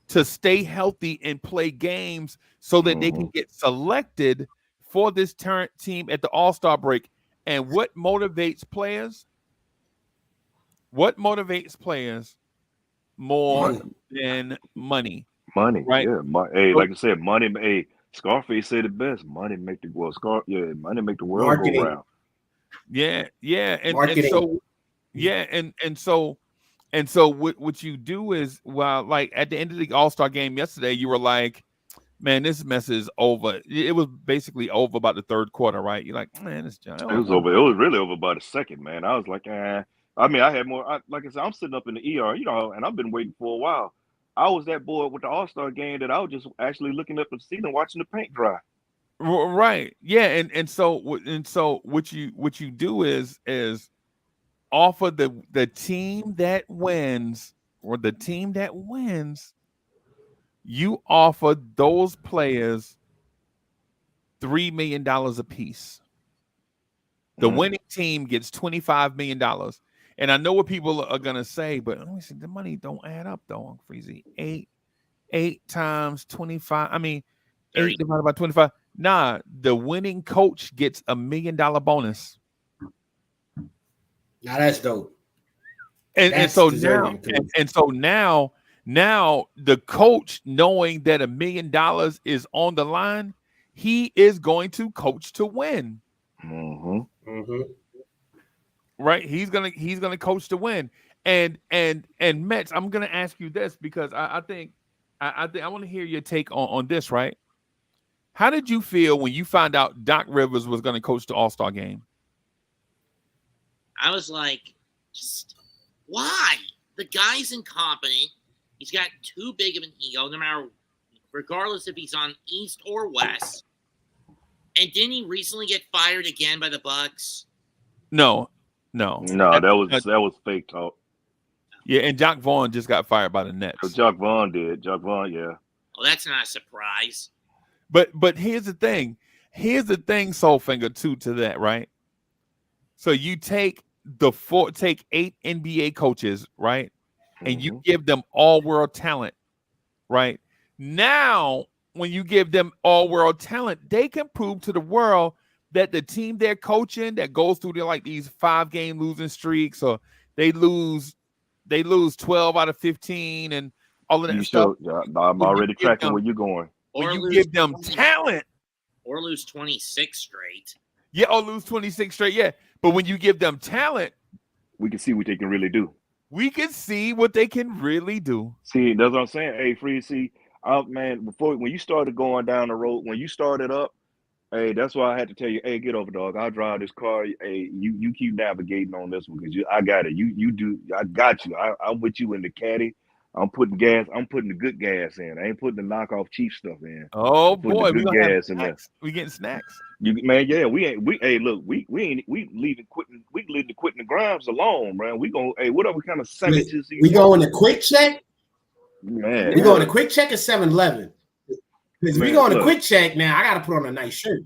to stay healthy and play games so that they can get selected for this team at the All-Star break. And what motivates players? More than money.
Money,
right?
Yeah. Hey, like I said, money. Hey, Scarface said it best. Money make the world. Money make the world
Marketing.
go round.
Yeah, and so what you do is, well, like at the end of the All-Star game yesterday, you were like, man, this mess is over. It was basically over about the third quarter, right? You're like, man, this John.
It was over. It was really over by the second, man. I was like, I had more. Like I said, I'm sitting up in the ER, and I've been waiting for a while. I was that boy with the All-Star game that I was just actually looking up at the ceiling, watching the paint dry.
Right. Yeah. And so what you do is offer the team that wins, you offer those players $3 million a piece. The winning team gets $25 million. And I know what people are gonna say, but let me see, the money don't add up though, Uncle Freezie. 8 times 25. 8 divided by 25. Nah, the winning coach gets $1 million bonus.
Now that's dope.
And so now the coach, knowing that $1 million is on the line, he is going to coach to win. Right? He's gonna coach to win. And Mets, I'm gonna ask you this because I think I want to hear your take on this, right? How did you feel when you found out Doc Rivers was going to coach the All-Star game?
I was like, Why? The guy's incompetent. He's got too big of an ego, no matter, regardless if he's on East or West. And didn't he recently get fired again by the Bucks?
No, that was fake talk.
Yeah, and Jock Vaughn just got fired by the Nets.
So Jock Vaughn did. Jock Vaughn, yeah.
Well, that's not a surprise.
But here's the thing. Soulfinger, too, to that, right? So you take 8 NBA coaches, right? And you give them all-world talent, right? Now, when you give them all-world talent, they can prove to the world that the team they're coaching that goes through these 5-game losing streaks, or they lose 12 out of 15 and all of that stuff.
Yeah, I'm already tracking where you're going.
When you give them talent.
Or lose 26 straight.
Yeah, or lose 26 straight, yeah. But when you give them talent,
we can see what they can really do.
See,
that's what I'm saying. Hey, Freezie, man, when you started going down the road, when you started up, hey, that's why I had to tell you, hey, get over, dog. I'll drive this car. Hey, you keep navigating on this one, because I got it. You do. I got you. I'm with you in the caddy. I'm putting the good gas in. I ain't putting the knockoff cheap stuff in.
Oh boy, we
gonna gas in there.
We getting snacks.
Hey, look, we leaving quitting the grimes alone, man. We gonna, hey, whatever kind of sandwiches
we going to Quick Check?
Man,
we going to Quick Check at 7-Eleven. Because we going to Quick Check now, I gotta put on a nice shirt.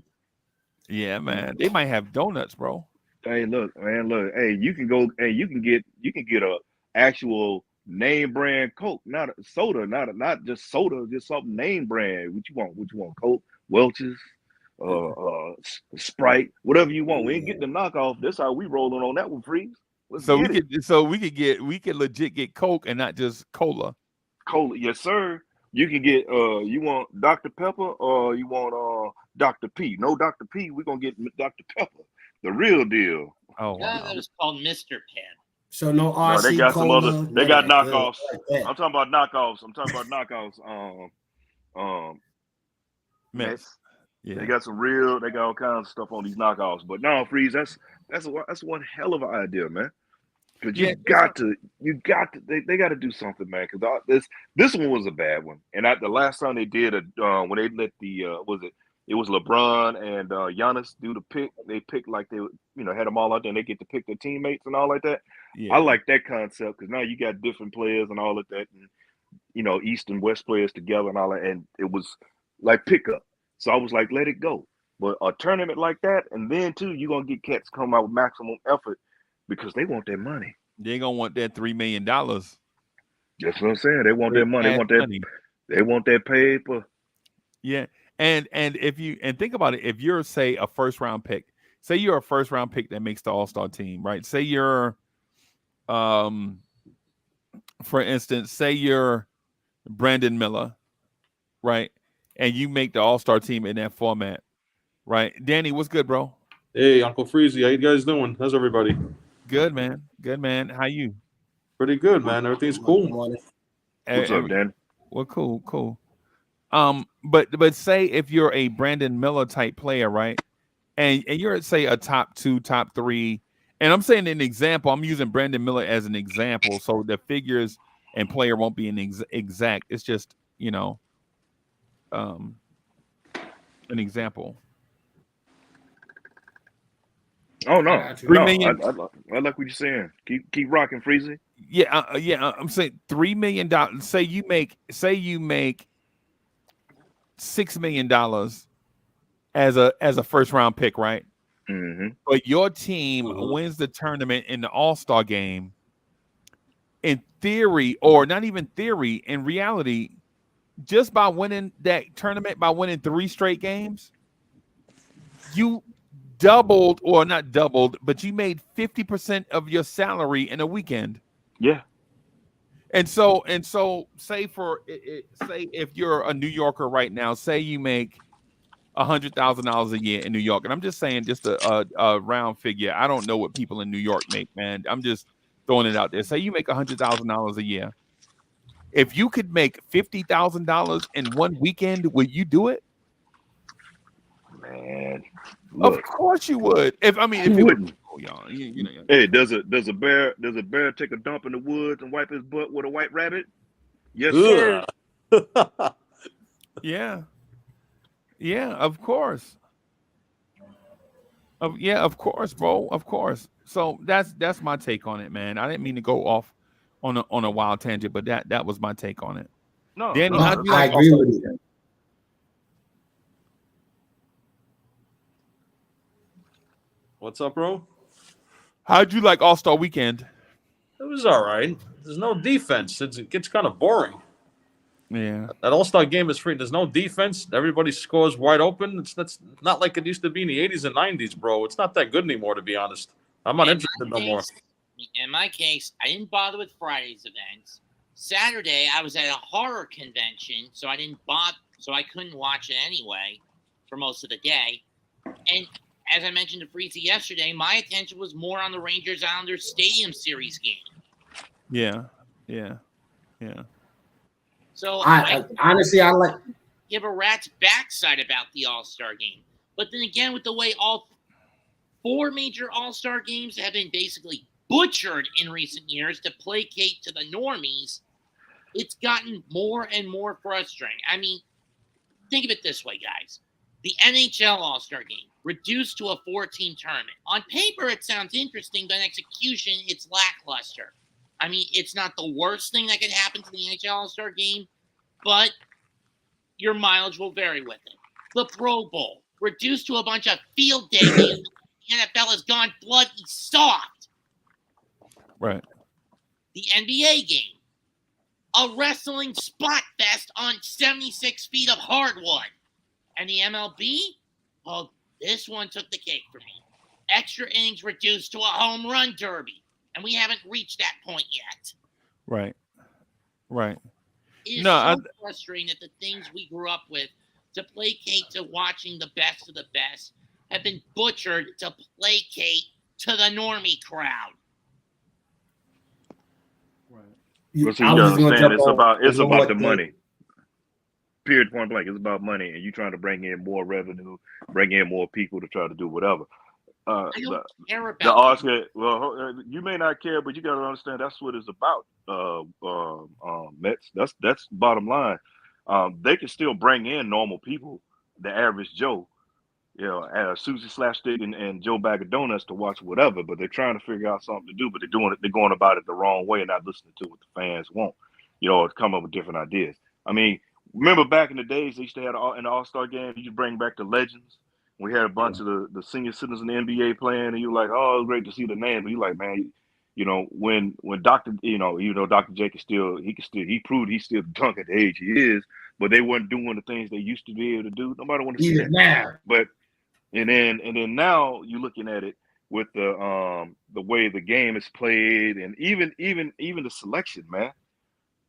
Yeah, man. They might have donuts, bro.
Hey, look, man, look. Hey, you can go. Hey, you can get a actual name brand Coke, not a soda, not just soda, just something name brand. What you want? Coke, Welch's, Sprite, whatever you want. We ain't getting the knockoff. This how we rolling on that one, Freeze.
We could legit get Coke and not just cola.
Cola, yes, sir. You can get you want Dr. Pepper or you want Dr. P. No Dr. P, we're gonna get Dr. Pepper, the real deal.
Oh, wow. That was called Mr. Pep.
So no RC.
No, they got
cola,
some other. They got knockoffs.
Like
I'm talking about knockoffs.
Mess. Yeah.
They got some real. They got all kinds of stuff on these knockoffs. But no, Freeze. That's one hell of an idea, man. Because you got to. They got to do something, man. Because this one was a bad one. And the last time they did when they let it was LeBron and Giannis do the pick. They picked like they had them all out there, and they get to pick their teammates and all like that. Yeah. I like that concept because now you got different players and all of that, and East and West players together and all that, and it was like pickup. So I was like, let it go. But a tournament like that, and then too, you're gonna get cats come out with maximum effort because they want their money.
They're gonna want that $3 million.
That's what I'm saying. They want their money. They want that paper.
Yeah. And if you think about it, if you're say a first round pick that makes the All-Star team, right? Say you're for instance, say you're Brandon Miller, right? And you make the All-Star team in that format, right? Danny, what's good, bro?
Hey, Uncle Freezie, how you guys doing? How's everybody?
Good, man. Good, man. How you?
Pretty good, man. Everything's cool.
What's up, Dan?
Well, cool. But say if you're a Brandon Miller type player, right? And you're say a top 2, top 3, and I'm saying an example. I'm using Brandon Miller as an example, so the figures and player won't be an exact. It's just an example.
Oh no,
$3 million.
I like what you're saying. Keep rocking, Freezie.
Yeah. I'm saying $3 million. Say you make $6 million as a first round pick, right?
Mm-hmm.
But your team wins the tournament in the All-Star game. In theory, or not even theory, in reality, just by winning that tournament, by winning 3 straight games, you doubled, or not doubled, but you made 50% of your salary in a weekend.
Yeah.
And so say if you're a New Yorker right now, say you make $100,000 a year in New York, and I'm just saying just a round figure. I don't know what people in New York make, man. I'm just throwing it out there. Say you make $100,000 a year. If you could make $50,000 in one weekend, would you do it?
Man,
look, of course you would. If Oh, y'all. You know.
Hey, does a bear take a dump in the woods and wipe his butt with a white rabbit? Yes, sir.
Yeah. Yeah, of course. Of course, bro. Of course. So that's my take on it, man. I didn't mean to go off on a wild tangent, but that was my take on it.
No,
Danny,
no.
how do you
I
like
agree
All-Star
with you.
Weekend?
What's up, bro?
How'd you like All-Star Weekend?
It was all right. There's no defense. It gets kind of boring.
Yeah.
That All-Star game is free. There's no defense. Everybody scores wide open. That's not like it used to be in the 80s and 90s, bro. It's not that good anymore, to be honest. I'm not interested no more.
In my case, I didn't bother with Friday's events. Saturday, I was at a horror convention, so I didn't bother, so I couldn't watch it anyway for most of the day. And as I mentioned to Freezie yesterday, my attention was more on the Rangers Islanders Stadium Series game.
Yeah.
So
I honestly, I like.
give a rat's backside about the All-Star game. But then again, with the way all 4 major All-Star games have been basically butchered in recent years to placate to the normies, it's gotten more and more frustrating. I mean, think of it this way, guys. The NHL All-Star game reduced to a 14 tournament. On paper, it sounds interesting, but in execution, it's lackluster. I mean, it's not the worst thing that could happen to the NHL All-Star game, but your mileage will vary with it. The Pro Bowl, reduced to a bunch of field day games. The NFL has gone bloody soft.
Right.
The NBA game, a wrestling spot fest on 76 feet of hardwood. And the MLB, well, this one took the cake for me. Extra innings reduced to a home run derby. And we haven't reached that point yet.
Right.
It is
No,
so frustrating that the things we grew up with to placate to watching the best of the best have been butchered to placate to the normie crowd.
But see,
I
you
was just gonna
understand,
jump on
it's about
what
the money. Period, point blank. It's about money, and you trying to bring in more revenue, bring in more people to try to do whatever.
I don't care about
The Oscar. Well, you may not care, but you got to understand that's what it's about. Mets. That's bottom line. They can still bring in normal people, the average Joe, Susie Slapstick and Joe Bag of Donuts to watch whatever, but they're trying to figure out something to do, but they're going about it the wrong way and not listening to what the fans want, or come up with different ideas. I mean, remember back in the days, they used to have in the All-Star game, you bring back the legends. We had a bunch of the senior citizens in the NBA playing, and you're like, oh, it's great to see the name. But you're like, man, when Dr. Even though Dr. J he proved he's still dunk at the age he is, but they weren't doing the things they used to be able to do. Nobody want to see that.
Now.
But and then now you're looking at it with the way the game is played, and even the selection, man.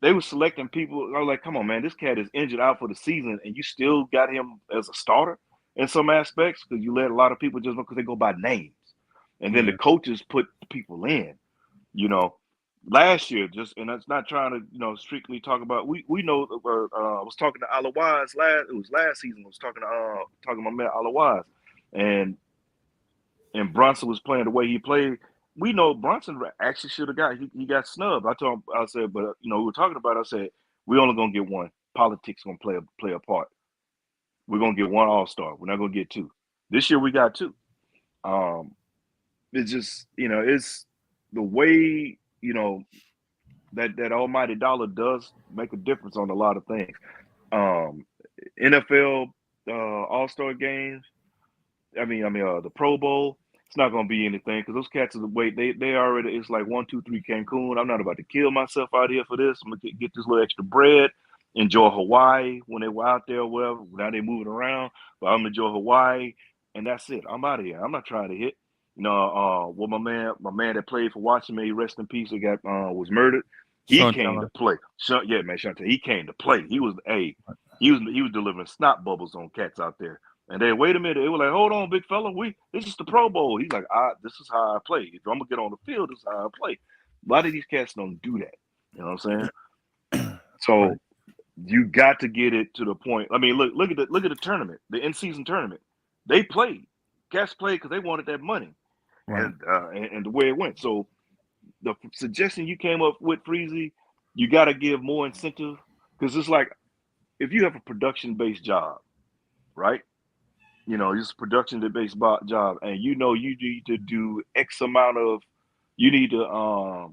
They were selecting people. I was like, come on, man, this cat is injured out for the season, and you still got him as a starter in some aspects because you let a lot of people just because they go by names, and then the coaches put the people in. Last year, and that's not trying to strictly talk about. We know. I was talking to Alawaz last season. I was talking to my man Alawaz, and Brunson was playing the way he played. We know Brunson actually should have he got snubbed. I told him, I said, but we were talking about it. I said, we're only gonna get one. Politics gonna play a part. We're gonna get one All-Star. We're not gonna get 2. This year we got 2. It's just, it's the way, that almighty dollar does make a difference on a lot of things. NFL All-Star games. The Pro Bowl. It's not going to be anything because those cats are the way they already. It's like 1, 2, 3 Cancun. I'm not about to kill myself out here for this. I'm gonna get this little extra bread. Enjoy Hawaii when they were out there, or whatever. Now they're moving around, but I'm enjoy Hawaii, and that's it. I'm out of here. I'm not trying to hit. Well, my man that played for Washington, rest in peace, was murdered. He came to play. Chantel. He came to play. He was delivering snot bubbles on cats out there. And then wait a minute, they were like, hold on, big fella, this is the Pro Bowl. He's like, this is how I play. If I'm gonna get on the field, this is how I play. A lot of these cats don't do that. You know what I'm saying? So you got to get it to the point. I mean, look at the tournament, the in-season tournament. They played. Cats played because they wanted that money.
Right.
and the way it went. So the suggestion you came up with, Freezie, you got to give more incentive because it's like if you have a production-based job, right? You know, it's a production-based job, and you know you need to do X amount of, you need to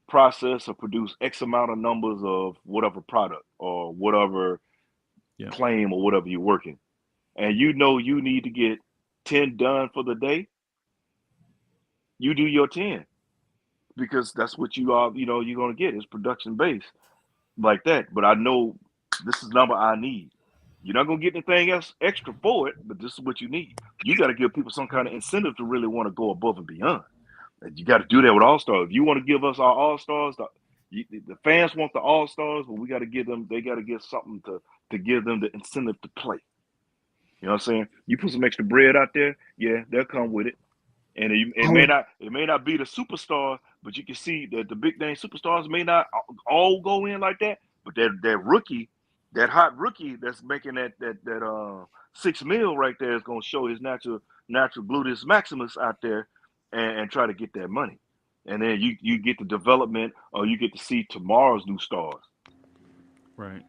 process or produce X amount of numbers of whatever product or whatever claim or whatever you're working, and you know you need to get 10 done for the day. You do your 10 because that's what you are. You know you're gonna get. It's production-based like that. But I know this is the number I need. You're not gonna get anything else extra for it, but this is what you need. You got to give people some kind of incentive to really want to go above and beyond. And you got to do that with All-Stars. If you want to give us our All-Stars, the fans want the All-Stars, but we got to give them. They got to get something to give them the incentive to play. You know what I'm saying? You put some extra bread out there, yeah, they'll come with it. And it may not be the superstar, but you can see that the big name superstars may not all go in like that. But that rookie, that hot rookie that's making that $6 million right there is going to show his natural gluteus maximus out there and try to get that money. And then you get the development, or you get to see tomorrow's new stars.
Right.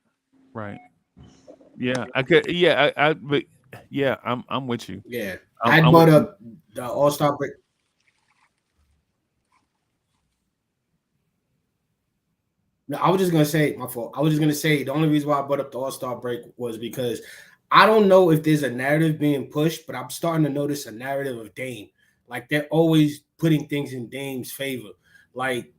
Yeah, I could. Yeah, but yeah, I'm with you.
Yeah, I brought up the All-Star break. No, I was just gonna say, my fault. I was just gonna say the only reason why I brought up the All-Star break was because I don't know if there's a narrative being pushed, but I'm starting to notice a narrative of Dame. Like they're always putting things in Dame's favor, like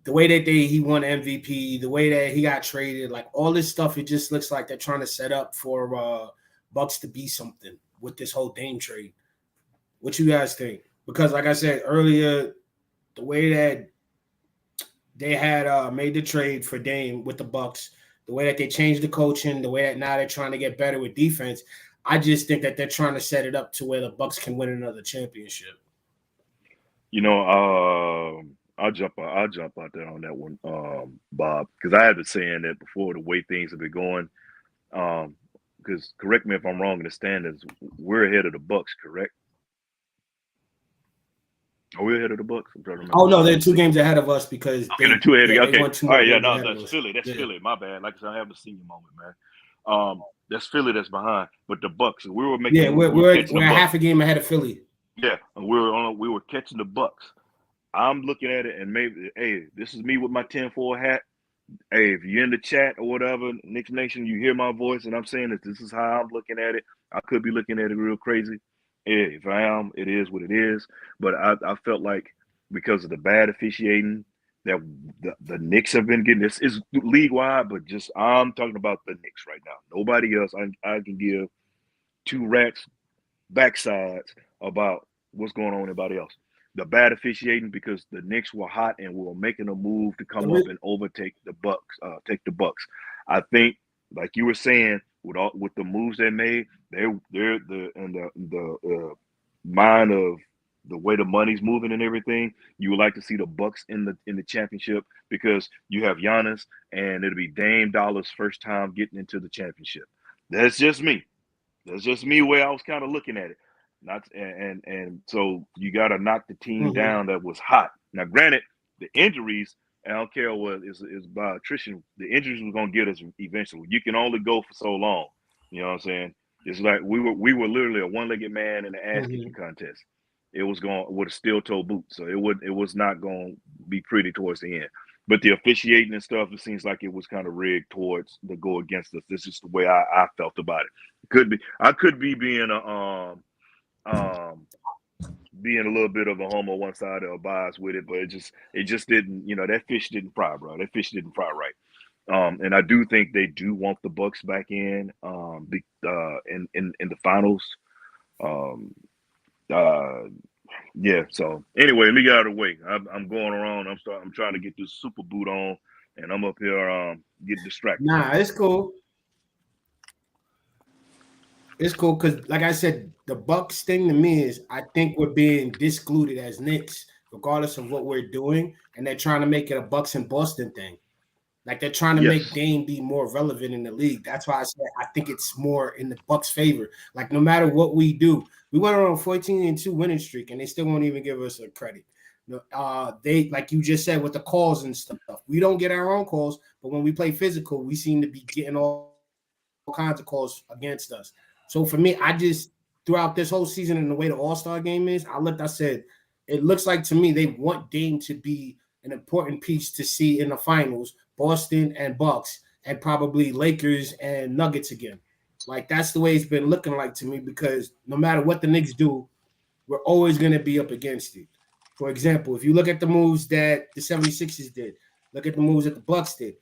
the way that he won MVP, the way that he got traded, like all this stuff. It just looks like they're trying to set up for Bucks to be something with this whole Dame trade. What you guys think? Because like I said earlier, the way that they had made the trade for Dame with the Bucks, the way that they changed the coaching, the way that now they're trying to get better with defense, I just think that they're trying to set it up to where the Bucks can win another championship.
You know, I'll jump out there on that one, Bob, because I have been saying that before. The way things have been going, because correct me if I'm wrong in the standings, we're ahead of the Bucks, correct? Are we ahead of the Bucks? I'm trying to remember.
Oh no, they're 2 games ahead of us because
they're 2 ahead. Okay,
won 2
all right, yeah,
games
no,
ahead
that's
of us.
Philly. That's Philly. My bad. Like I said, I have a senior moment, man. That's Philly that's behind, but the Bucks. We were making.
Yeah, we're half a game ahead of Philly.
Yeah, and we were catching the Bucks. I'm looking at it, and maybe, hey, this is me with my 10-4 hat. Hey, if you're in the chat or whatever, Knicks Nation, you hear my voice, and I'm saying that this is how I'm looking at it. I could be looking at it real crazy. Hey, if I am, it is what it is. But I felt like because of the bad officiating that the Knicks have been getting, this is league-wide, but just I'm talking about the Knicks right now. Nobody else. I can give 2 rats backsides about what's going on with anybody else. The bad officiating because the Knicks were hot and were making a move to come up and overtake the Bucks. I think, like you were saying, with the moves they made, they're the mind of the way the money's moving and everything. You would like to see the Bucks in the championship because you have Giannis, and it'll be Dame Dollar's first time getting into the championship. That's just me. That's just me where I was kind of looking at it. And so you got to knock the team down that was hot. Now, granted, the injuries, I don't care what is by attrition. The injuries were going to get us eventually. You can only go for so long. You know what I'm saying? It's like we were literally a one-legged man in the ass kicking contest. It was going with a steel-toe boot, so it was not going to be pretty towards the end. But the officiating and stuff, it seems like it was kind of rigged towards the go against us. This is the way I felt about it. I could be being being a little bit of a homo one side or a bias with it, but it just didn't, that fish didn't fry, bro. That fish didn't fry right. And I do think they do want the Bucks back in the finals. Yeah. So anyway, let me get out of the way. I'm going around. I'm trying to get this super boot on, and I'm up here getting distracted.
Nah, it's cool. It's cool because, like I said, the Bucks thing to me is I think we're being discluded as Knicks, regardless of what we're doing, and they're trying to make it a Bucks and Boston thing. Like they're trying to make Dame be more relevant in the league. That's why I said I think it's more in the Bucks' favor. Like no matter what we do, we went on a 14-2 winning streak, and they still won't even give us a credit. They, like you just said, with the calls and stuff, we don't get our own calls, but when we play physical, we seem to be getting all kinds of calls against us. So for me, I just throughout this whole season and the way the All-Star game is, I said, it looks like to me they want Dame to be an important piece to see in the finals, Boston and Bucks, and probably Lakers and Nuggets again. Like that's the way it's been looking like to me, because no matter what the Knicks do, we're always going to be up against it. For example, if you look at the moves that the 76ers did, look at the moves that the Bucks did.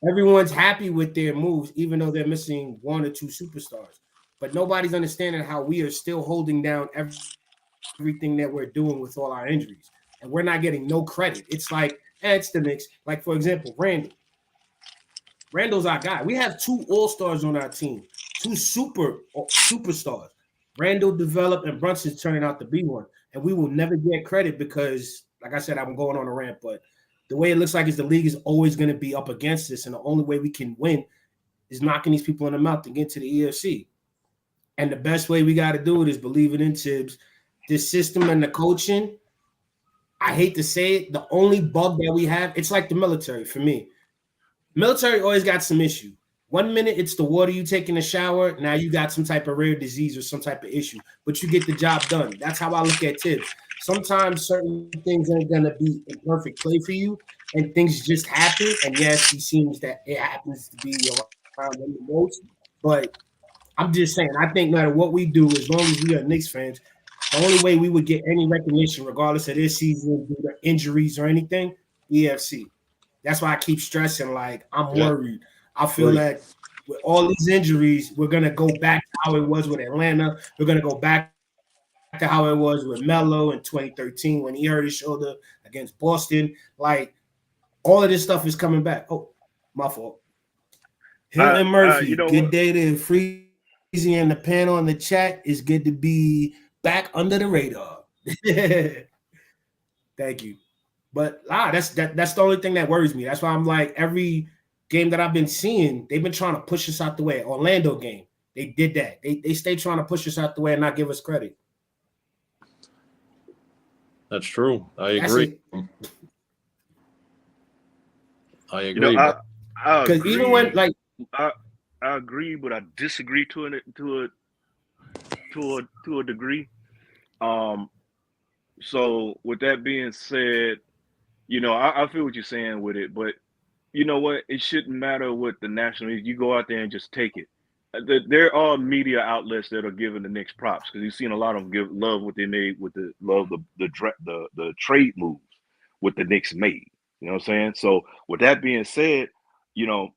Everyone's happy with their moves, even though they're missing one or two superstars. But nobody's understanding how we are still holding down everything that we're doing with all our injuries. And we're not getting no credit. It's like, it's the Knicks. Like, for example, Randall. Randall's our guy. We have two all-stars on our team, two superstars. Randall developed and Brunson's turning out to be one. And we will never get credit because, like I said, I'm going on a rant, but the way it looks like is the league is always going to be up against this, and the only way we can win is knocking these people in the mouth to get to the EFC. And the best way we got to do it is believe it in Tibbs. This system and the coaching, I hate to say it, the only bug that we have, it's like the military for me. Military always got some issue. 1 minute it's the water you take in the shower. Now you got some type of rare disease or some type of issue, but you get the job done. That's how I look at Tibbs. Sometimes certain things ain't going to be in perfect play for you, and things just happen. And yes, he seems that it happens to be around him the most. But I'm just saying, I think no matter what we do, as long as we are Knicks fans, the only way we would get any recognition, regardless of this season, due to injuries or anything, EFC. That's why I keep stressing, like, I'm worried. I feel like with all these injuries, we're going to go back to how it was with Atlanta. We're going to go back to how it was with Melo in 2013 when he hurt his shoulder against Boston. Like, all of this stuff is coming back. Oh, my fault. Hilton Murphy, good day to Freezie and the panel in the chat. It's good to be back under the radar. Thank you. But that's the only thing that worries me. That's why I'm like, every game that I've been seeing, they've been trying to push us out the way. Orlando game, they did that. They stay trying to push us out the way and not give us credit.
That's true. I agree. I agree.
Because
even when like
I agree, but I disagree to a degree. So with that being said, I feel what you're saying with it, but you know what? It shouldn't matter what the national is. You go out there and just take it. There are media outlets that are giving the Knicks props because you've seen a lot of them give love what they made with the trade moves what the Knicks made. You know what I'm saying? So with that being said, the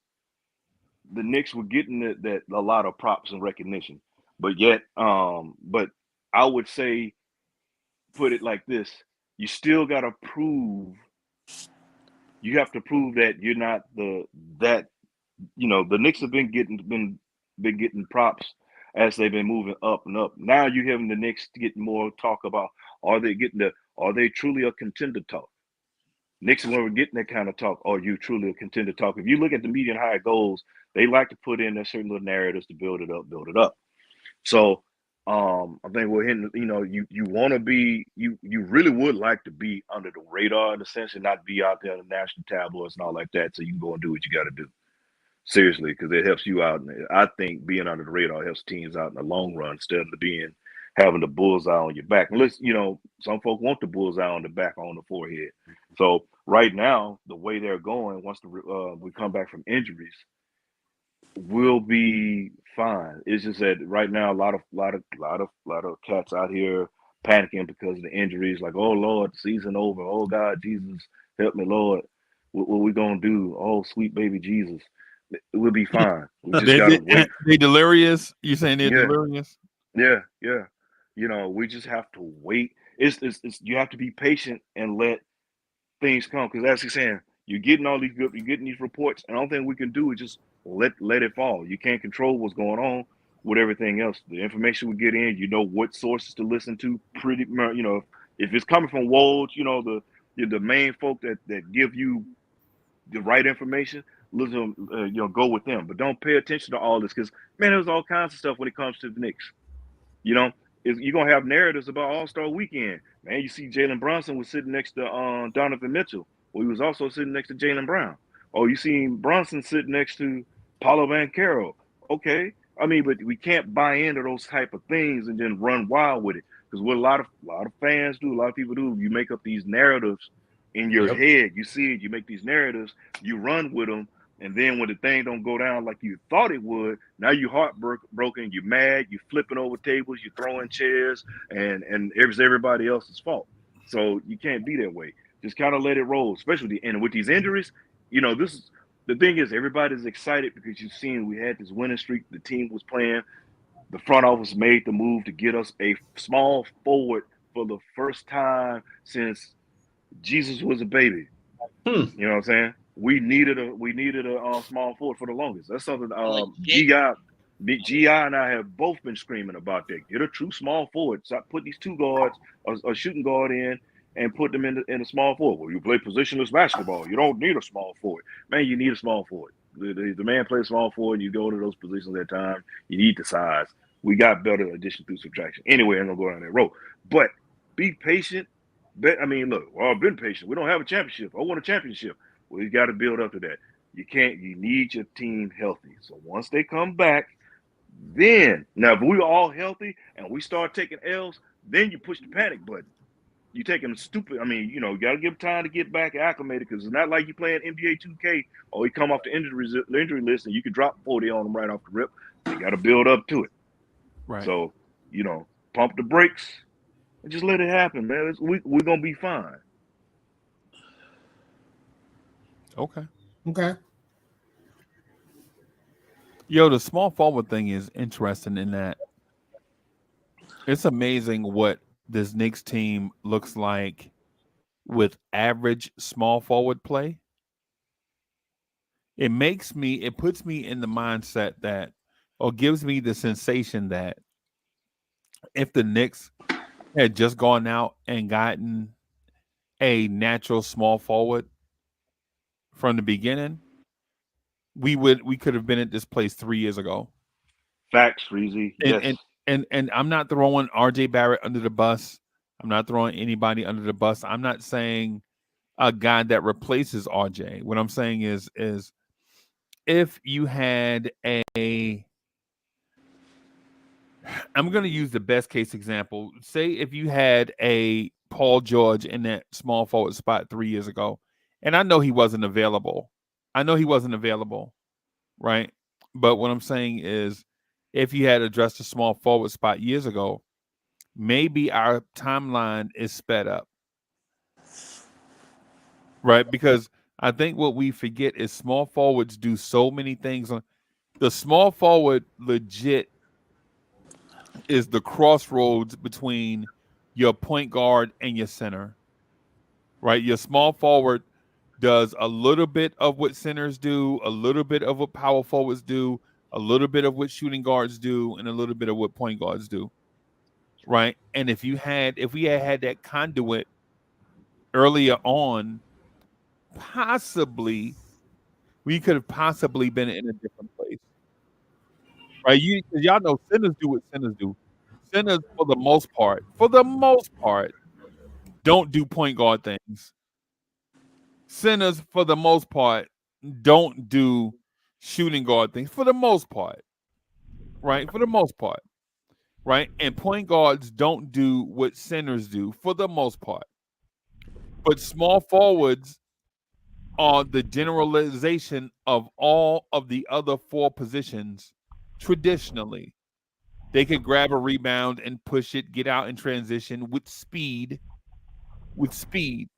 Knicks were getting that a lot of props and recognition, but yet, but I would say, put it like this: you still got to prove. You have to prove that you're not the Knicks have been getting props as they've been moving up and up. Now you're having the Knicks get more talk about are they truly a contender talk? Knicks when we're getting that kind of talk, are you truly a contender talk? If you look at the media and how it goes, they like to put in a certain little narratives to build it up. So I think we're hitting, you want to be, you really would like to be under the radar in a sense and not be out there in the national tabloids and all like that. So you can go and do what you got to do. Seriously, because it helps you out. And I think being under the radar helps teams out in the long run instead of having the bullseye on your back. Unless, some folk want the bullseye on the back or on the forehead. So right now, the way they're going, once we come back from injuries, we'll be fine. It's just that right now, a lot of cats out here panicking because of the injuries. Like, oh Lord, the season over. Oh God, Jesus, help me, Lord. What we gonna do? Oh, sweet baby Jesus. We'll be fine. We just gotta wait.
They delirious? You saying they're delirious?
Yeah. We just have to wait. It's you have to be patient and let things come. Because as he's saying, you're getting these reports, and the only thing we can do is just let it fall. You can't control what's going on with everything else. The information we get in, what sources to listen to. Pretty much, if it's coming from Woj, the main folk that give you the right information. listen, go with them, but don't pay attention to all this because man, there's all kinds of stuff when it comes to the Knicks. You know, you're gonna have narratives about All-Star Weekend. Man, you see Jalen Brunson was sitting next to Donovan Mitchell. Well, he was also sitting next to Jalen Brown. Oh, you seen Brunson sitting next to Paulo Banchero. Okay. I mean, but we can't buy into those type of things and then run wild with it. Because what a lot of fans do, a lot of people do, you make up these narratives in your head. You see it, you make these narratives, you run with them, and then when the thing don't go down like you thought it would, now you heartbroken, you're mad, you flipping over tables, you throwing chairs, and it's everybody else's fault. So you can't be that way. Just kind of let it roll, especially and with these injuries. This is the thing is everybody's excited because you've seen we had this winning streak. The team was playing. The front office made the move to get us a small forward for the first time since Jesus was a baby. You know what I'm saying? We needed a small forward for the longest. That's something GI and I have both been screaming about that. Get a true small forward. Stop put these two guards, a shooting guard in, and put them in a small forward. Well, you play positionless basketball. You don't need a small forward. Man, you need a small forward. The man plays small forward. You go to those positions at times. You need the size. We got better addition through subtraction. Anyway, I'm going to go down that road. But be patient. Look, I've been patient. We don't have a championship. I want a championship. Well, you got to build up to that. You need your team healthy. So once they come back, then, now if we're all healthy and we start taking L's, then you push the panic button. You taking them stupid. You got to give them time to get back acclimated because it's not like you playing NBA 2K or you come off the injury list and you can drop 40 on them right off the rip. You got to build up to it.
Right.
So, pump the brakes and just let it happen, man. We're going to be fine.
Okay. Yo, the small forward thing is interesting in that it's amazing what this Knicks team looks like with average small forward play. It puts me in the mindset that, or gives me the sensation that if the Knicks had just gone out and gotten a natural small forward from the beginning, we could have been at this place 3 years ago.
Facts, Freezie. Yes.
And I'm not throwing RJ Barrett under the bus. I'm not throwing anybody under the bus. I'm not saying a guy that replaces RJ. What I'm saying is if you had I'm going to use the best case example. Say if you had a Paul George in that small forward spot 3 years ago, and I know he wasn't available. Right? But what I'm saying is if you had addressed a small forward spot years ago, maybe our timeline is sped up. Right? Because I think what we forget is small forwards do so many things. The small forward legit is the crossroads between your point guard and your center. Right? Your small forward does a little bit of what centers do, a little bit of what power forwards do, a little bit of what shooting guards do, and a little bit of what point guards do. Right? And if we had that conduit earlier on, possibly we could have possibly been in a different place. Right? Y'all know centers do what centers do. Centers, for the most part, don't do point guard things. Centers, for the most part, don't do shooting guard things. For the most part, right? For the most part, right? And point guards don't do what centers do for the most part. But small forwards are the generalization of all of the other four positions traditionally. They could grab a rebound and push it, get out in transition with speed,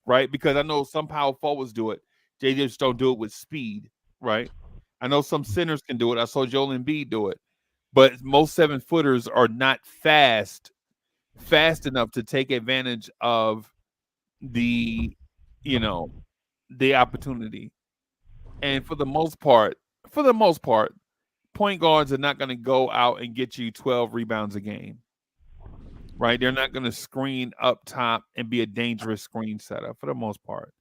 right? Because I know some power forwards do it. They just don't do it with speed, right? I know some centers can do it. I saw Joel Embiid do it. But most 7-footers are not fast enough to take advantage of the opportunity. And for the most part, point guards are not going to go out and get you 12 rebounds a game. Right? They're not going to screen up top and be a dangerous screen setter for the most part.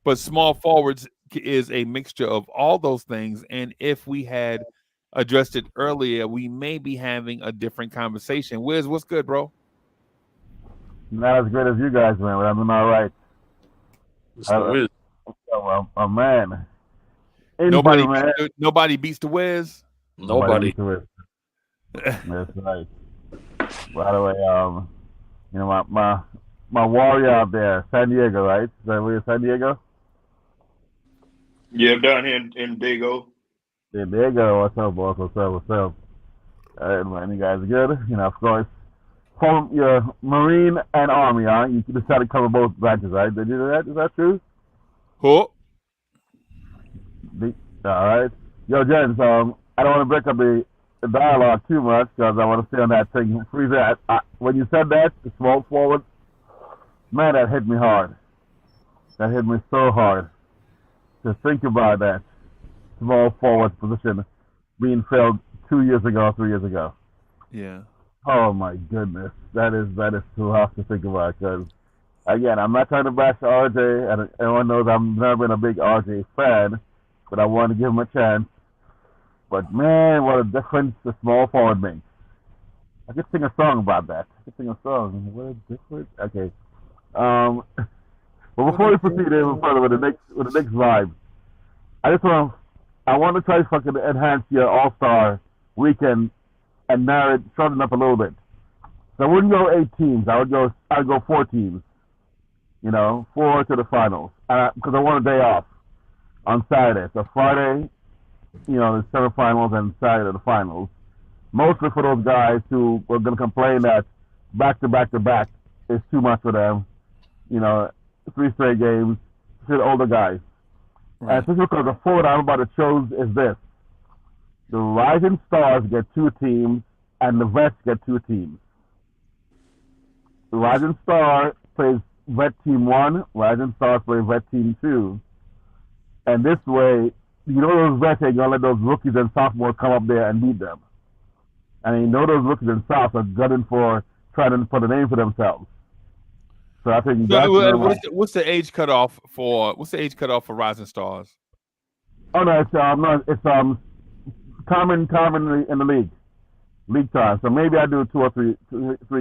But small forwards is a mixture of all those things. And if we had addressed it earlier, we may be having a different conversation. Wiz, what's good, bro?
Not as good as you guys, man, but I'm doing all right.
It's the Wiz.
Oh, man.
Nobody beats the Wiz.
Nobody.
That's right. By the way, you know, my warrior out there, San Diego, right? Is that where San Diego?
Yeah, down here in Dago.
San Diego, what's up, boss? What's up? All right, man, you guys are good? You know, of course. From your Marine and Army, huh? You decided to cover both branches, right? Did you do that? Is that true?
Cool.
All right. Yo, gents, I don't want to break up the dialogue too much because I want to stay on that thing. Freezer, when you said that, the small forward, man, that hit me hard. That hit me so hard. To think about that small forward position being filled 2 years ago, 3 years ago.
Yeah.
Oh my goodness, that is too hard to think about. Because again, I'm not trying to bash RJ, and everyone knows I've never been a big RJ fan, but I wanted to give him a chance. But man, what a difference the small forward makes. I could sing a song about that. What a difference. Okay. But before we proceed even further with the Knicks vibe, I want to try to fucking enhance your All-Star weekend and shorten up a little bit. So I wouldn't go 8 teams. I'd go 4 teams. You know, 4 to the finals. Because I want a day off on Saturday. So Friday, you know, the semifinals, and Saturday the finals. Mostly for those guys who are going to complain that back-to-back-to-back is too much for them. You know, 3 straight games to the older guys. Right. And especially because the forward I'm about to choose is this. The Rising Stars get 2 teams, and the Vets get 2 teams. The Rising Star plays Vet Team 1, Rising Stars play Vet Team 2. And this way, you know those vets are going to let those rookies and sophomores come up there and beat them. And you know those rookies and sophs are gunning for trying to put a name for themselves. So I think
what's the age cutoff for Rising Stars?
Oh no, it's common in the league time. So maybe I do 2 or 3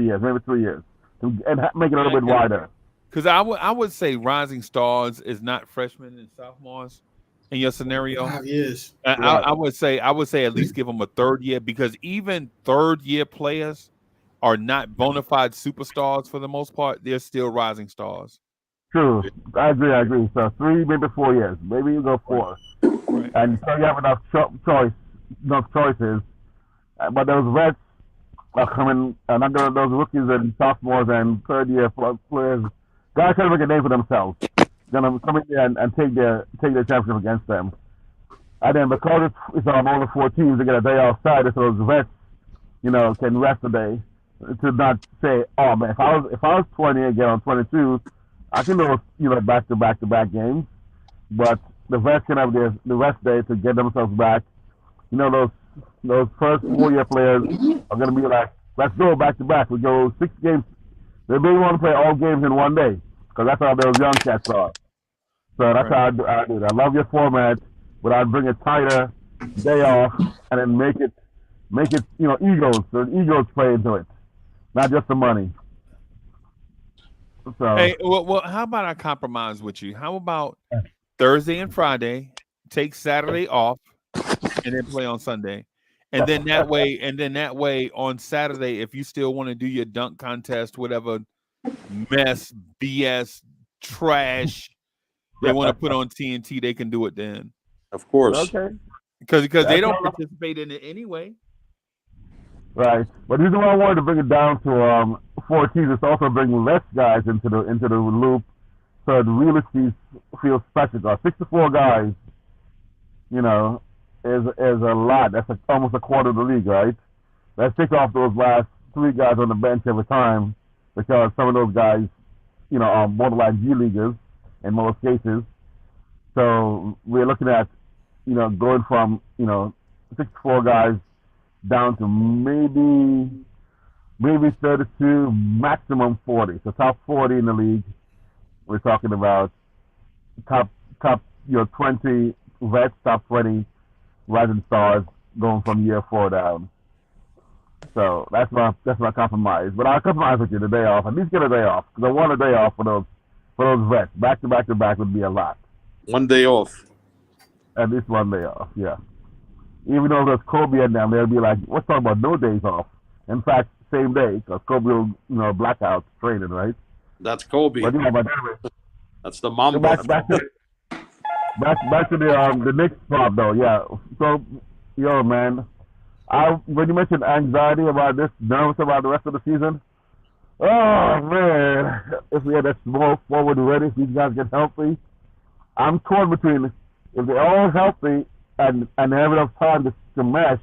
years, maybe 3 years, and make it a little bit wider.
Because I would say Rising Stars is not freshmen and sophomores in your scenario.
5 years.
I would say at least give them a 3rd year, because even 3rd year players are not bona fide superstars for the most part. They're still rising stars.
True. I agree. So 3, maybe 4 years. Maybe you go 4. Right. And so you have enough choices. But those vets are coming, and I'm going to those rookies and sophomores and 3rd year players. Guys trying to make a name for themselves. Gonna come in there and take their championship against them. And then because it's only 4 teams to get a day outside, so those vets, you know, can rest a day to not say, oh man, if I was 20 and get on 22, I can do, you know, back to back games. But the vets can have the rest day to get themselves back. You know, those first 4-year players are gonna be like, let's go back to back. We go 6 games. They may want to play all games in one day, because that's how those young cats are. So that's how I do it. I love your format, but I'd bring it tighter, day off, and then make it, you know, egos. So egos play into it, not just the money. So
hey, well, how about I compromise with you? How about Thursday and Friday, take Saturday off, and then play on Sunday? And then that way on Saturday, if you still want to do your dunk contest, whatever mess, BS, trash they want to put on TNT, they can do it then.
Of course.
Okay.
Because they don't participate in it anyway.
Right. But the reason why I wanted to bring it down to 4 teams is also bring less guys into the loop, so the realistic feels special. 64 guys, you know, is a lot. That's almost a quarter of the league, right? Let's take off those last 3 guys on the bench every time, because some of those guys, you know, are borderline G leaguers in most cases. So we're looking at, you know, going from, you know, 64 guys down to maybe 32, maximum 40. So top 40 in the league. We're talking about top your 20 vets, top 20 rising stars going from year 4 down. So that's my compromise. But I'll compromise with you the day off. At least get a day off, because I want a day off for those vets. Back to back would be a lot.
1 day off.
At least 1 day off, yeah. Even though there's Kobe in them, they'll be like, let's talk about no days off. In fact, same day, because Kobe will, blackout training, right?
That's Kobe.
But but anyway,
that's the Mamba.
Back to the Knicks part, though, yeah. So, man, when you mentioned anxiety about this, nervous about the rest of the season, oh, man, if we had that small forward ready, if these guys get healthy, I'm torn between if they're all healthy and have enough time to mesh.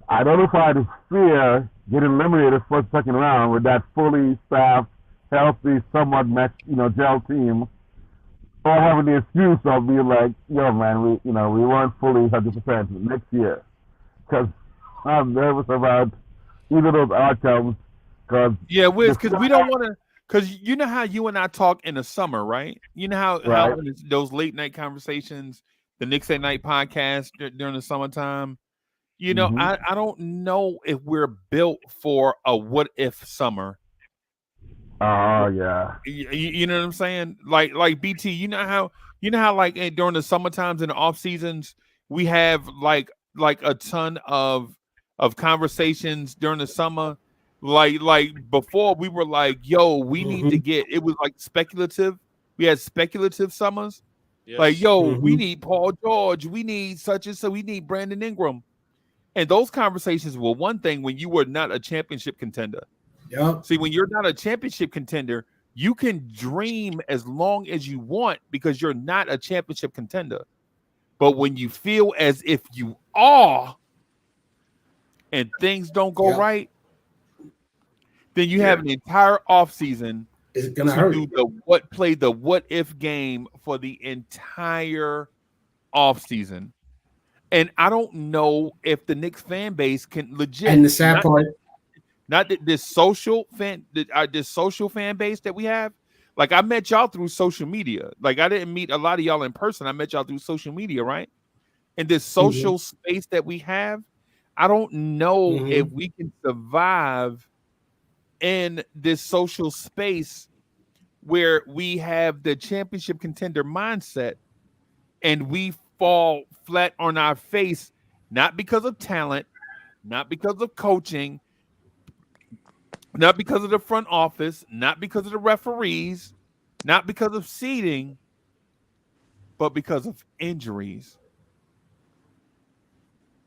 I don't know if I'd fear getting eliminated first, second round with that fully staffed, healthy, somewhat meshed, gel team, or having the excuse of being like, man, we weren't fully 100% next year, because I'm nervous about either of those outcomes.
Wiz, because we don't want to. Because you know how you and I talk in the summer, right? You know how when it's those late night conversations, the Knicks at Night podcast during the summertime. I don't know if we're built for a what if summer.
Oh yeah.
You know what I'm saying? Like BT, you know how like during the summer times and the off seasons we have like a ton of conversations during the summer. Like before we were like, yo, we need to get, it was like speculative. We had speculative summers. Yes. Like, yo, we need Paul George, we need such and so, we need Brandon Ingram. And those conversations were one thing when you were not a championship contender.
Yeah.
See, when you're not a championship contender, you can dream as long as you want because you're not a championship contender. But when you feel as if you are and things don't go right, then you have an entire offseason
to do
the what if game for the entire offseason. And I don't know if the Knicks fan base can legit.
And the sad part,
not that this social fan base that we have. Like I met y'all through social media. Like I didn't meet a lot of y'all in person. I met y'all through social media, right? And this social space that we have, I don't know if we can survive in this social space where we have the championship contender mindset and we fall flat on our face, not because of talent, not because of coaching, not because of the front office, not because of the referees, not because of seeding, but because of injuries.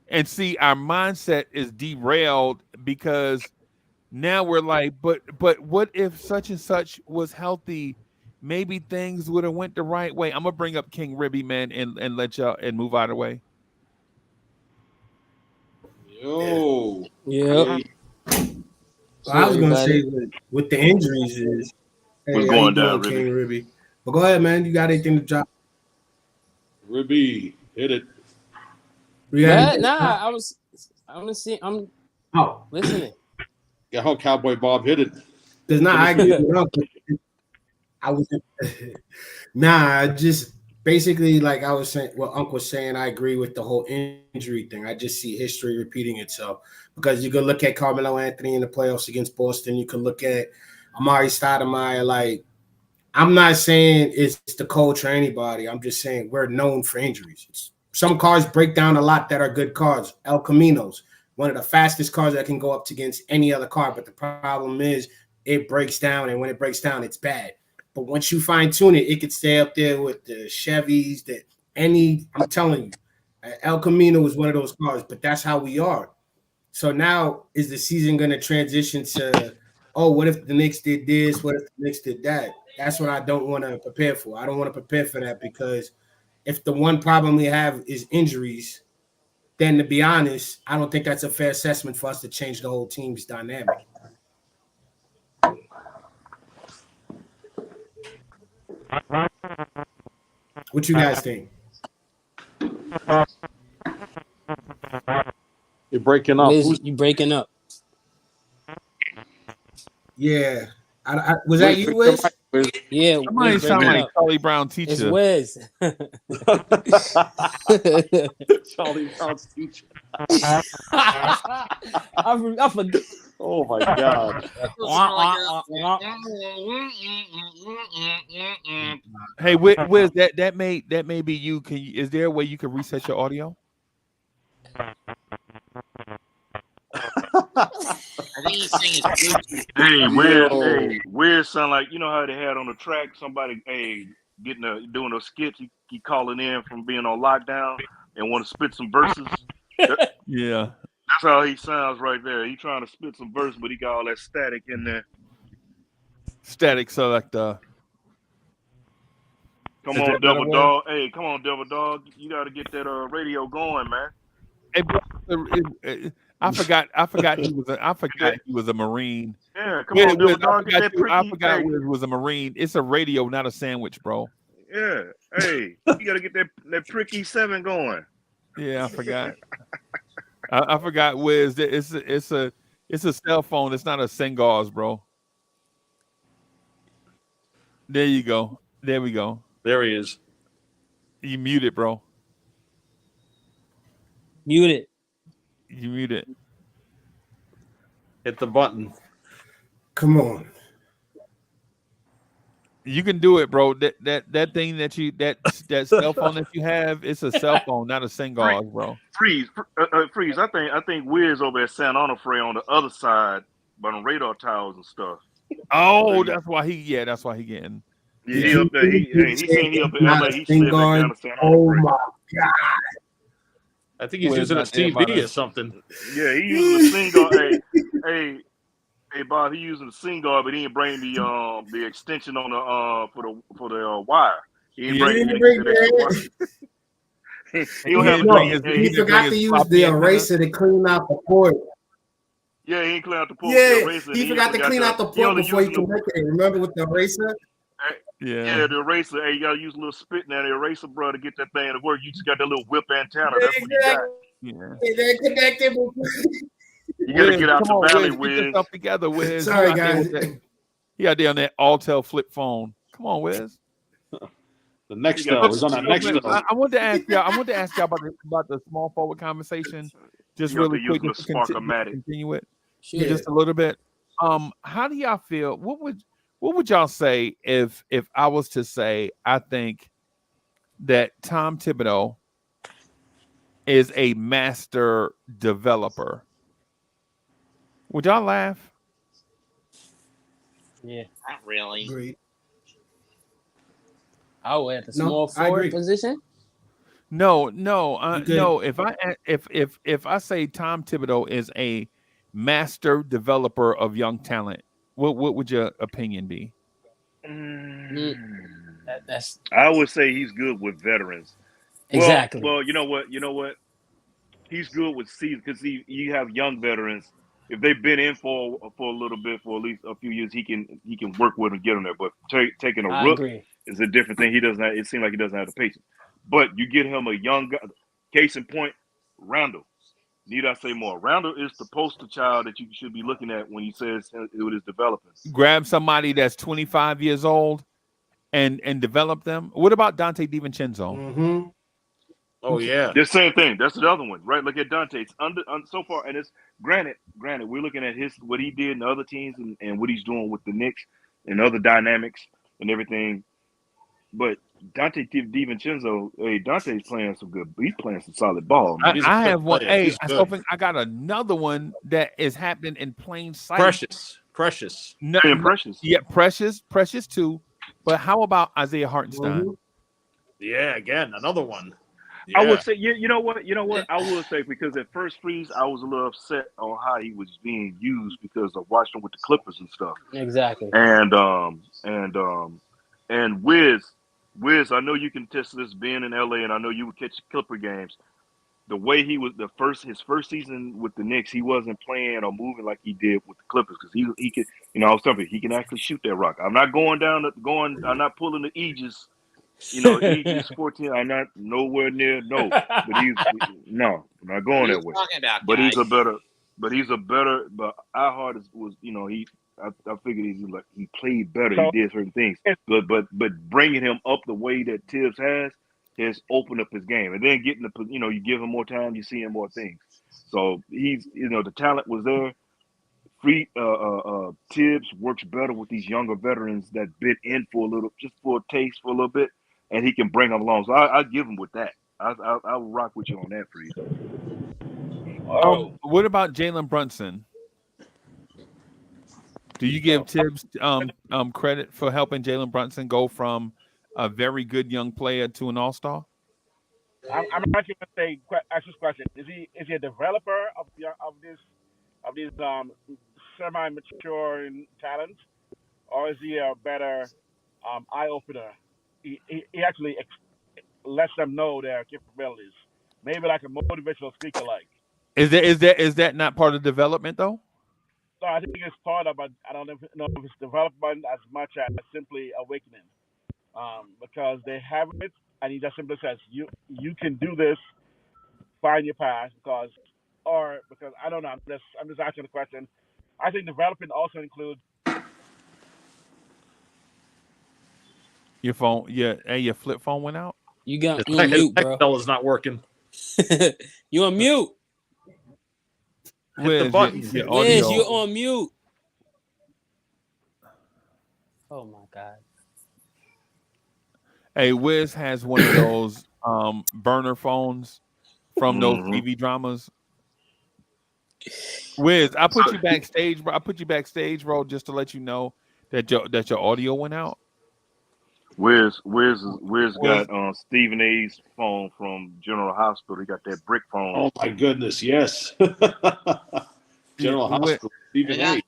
And see, our mindset is derailed because now we're like, but what if such and such was healthy? Maybe things would have went the right way. I'm gonna bring up King Ribby, man, and let y'all and move out of the way.
Yo,
yeah.
So I was gonna say with the injuries is
what's going down, Ribby?
King Ribby. But go ahead, man. You got anything to drop?
Ribby, hit it.
Nah, I'm listening.
Yeah, how Cowboy Bob hit it.
Does not I agree with Uncle. I was just basically like I was saying what Uncle was saying. I agree with the whole injury thing. I just see history repeating itself because you can look at Carmelo Anthony in the playoffs against Boston. You can look at Amari Stoudemire. Like, I'm not saying it's the coach or anybody. I'm just saying we're known for injuries. Some cars break down a lot that are good cars. El Camino's one of the fastest cars that can go up against any other car. But the problem is it breaks down, and when it breaks down, it's bad. But once you fine tune it, it could stay up there with the Chevys. I'm telling you, El Camino is one of those cars. But that's how we are. So now is the season going to transition to, oh, what if the Knicks did this? What if the Knicks did that? That's what I don't want to prepare for. I don't want to prepare for that because if the one problem we have is injuries, then to be honest, I don't think that's a fair assessment for us to change the whole team's dynamic. What you guys think?
You're breaking up.
You breaking up?
Yeah. Was that you, Wiz?
Yeah,
Somebody
Wiz, break
sound
it
like
up.
Charlie Brown
It's
teacher.
Wiz.
Charlie Brown's teacher.
I forget.
Oh my God.
Hey, Wiz, that may be you. Is there a way you can reset your audio?
I think he's saying it's
Hey, Wiz sound like, you know how they had on the track somebody doing those skits. He calling in from being on lockdown and want to spit some verses.
Yeah.
That's how he sounds right there. He trying to spit some verse, but he got all that static in there.
Static selector.
Come
Is
on,
that
Devil
better,
Dog. Hey, come on, Devil Dog. You got to get that radio going, man.
Hey, I forgot he was a Marine.
Yeah, come on, Devil Dog. Get that pricky.
I forgot Wiz was a Marine. It's a radio, not a sandwich, bro.
Yeah. Hey, you got to get that pricky 7 going.
Yeah, I forgot. I forgot, Wiz. It's a cell phone. It's not a Sengars, bro. There you go. There we go.
There he is.
You muted, bro.
Mute it.
You muted.
Hit the button.
Come on.
You can do it, bro. That thing that cell phone that you have, it's a cell phone, not a Sengars, bro.
Freeze. I think Wiz over at San Onofre on the other side, by the radar towers and stuff.
Oh, that's why he getting.
Yeah, he up there. He seen he up in LA. He slid back down to San Onofre.
Oh my God.
I think he's using a TV or something.
Yeah, he using a SingGuard. Hey, Bob, he using a SingGuard, but he didn't bring the extension on the for the wire. He didn't bring that.
He forgot to use the eraser to clean out the port.
Yeah, he didn't clean out the port.
Yeah, he forgot to clean out the port before he connected it. Remember with the eraser?
Yeah, the eraser. Hey, you gotta use a little spit in that eraser, bro, to get that thing to work. You just got that little whip antenna. That's what you got.
Yeah.
You gotta get out the valley,
Wiz. Get yourself together, Wiz.
Sorry, guys.
He out there on that Altel flip phone. Come on, Wiz.
The next though is on that next though.
I wanted to ask y'all about the small forward conversation. Just really quick, just to continue it.
Sure.
Just a little bit. How do y'all feel? What would y'all say if I was to say I think that Tom Thibodeau is a master developer? Would y'all laugh?
Yeah.
Not really.
Agreed.
Oh, at the small forward position?
No. If I say Tom Thibodeau is a master developer of young talent, what would your opinion be?
I would say he's good with veterans.
Exactly.
Well, you know what? He's good with seasons because you have young veterans. If they've been in for a little bit, for at least a few years, he can work with and get them there. But taking a rook is a different thing. He doesn't have. It seems like he doesn't have the patience. But you get him a young guy. Case in point, Randall. Need I say more? Randall is the poster child that you should be looking at when he says it is developing.
Grab somebody that's 25 years old and develop them. What about Dante DiVincenzo?
Mm-hmm.
Oh yeah,
the same thing. That's the other one, right? Look at Dante. It's so far, and it's granted. We're looking at what he did in the other teams and what he's doing with the Knicks and other dynamics and everything. But Dante DiVincenzo, Dante's playing some good. He's playing some solid ball. Man.
I have one. Hey, I got another one that is happening in plain sight.
Precious.
No,
Precious.
Yeah, Precious too. But how about Isaiah Hartenstein?
Mm-hmm.
Yeah, again, another one. Yeah.
I would say, you know what? I will say, because at first, Freeze, I was a little upset on how he was being used because I watched him with the Clippers and stuff.
Exactly.
And Wiz, I know you can test this being in LA, and I know you would catch Clipper games. The way he was his first season with the Knicks, he wasn't playing or moving like he did with the Clippers because he could, I was telling you, he can actually shoot that rock. I'm not I'm not pulling the Aegis. Aegis 14. I'm not nowhere near. No, but I'm not going that way.
Talking about,
but
guys?
he's a better. But he's a better. But Ihart was, I figured he played better.
So
He did certain things. But bringing him up the way that Tibbs has opened up his game, and then getting you give him more time, you see him more things. So he's, the talent was there. Tibbs works better with these younger veterans that bit in just for a taste for a little bit, and he can bring them along. So I give him with that. I will rock with you on that, Freeze.
What about Jalen Brunson? Do you give Tibbs credit for helping Jalen Brunson go from a very good young player to an all-star?
I'm actually going to ask this question: Is he a developer of these semi-mature talents, or is he a better eye opener? He actually lets them know their capabilities, maybe like a motivational speaker, like.
Is that not part of development though?
So I think it's part of, but I don't know if it's development as much as simply awakening, because they have it, and he just simply says, "You can do this, find your path," because I don't know. I'm just asking the question. I think development also includes
your phone. Your flip phone went out.
You on mute, bro.
Excel is not working.
You on mute.
Hit the button.
Wiz, you're on mute. Oh my God.
Hey, Wiz has one of those burner phones from those TV dramas. Wiz, I put you backstage, bro. Just to let you know that your audio went out.
Wiz got Stephen A's phone from General Hospital. He got that brick phone.
Oh my goodness, yes. General Hospital, Stephen A.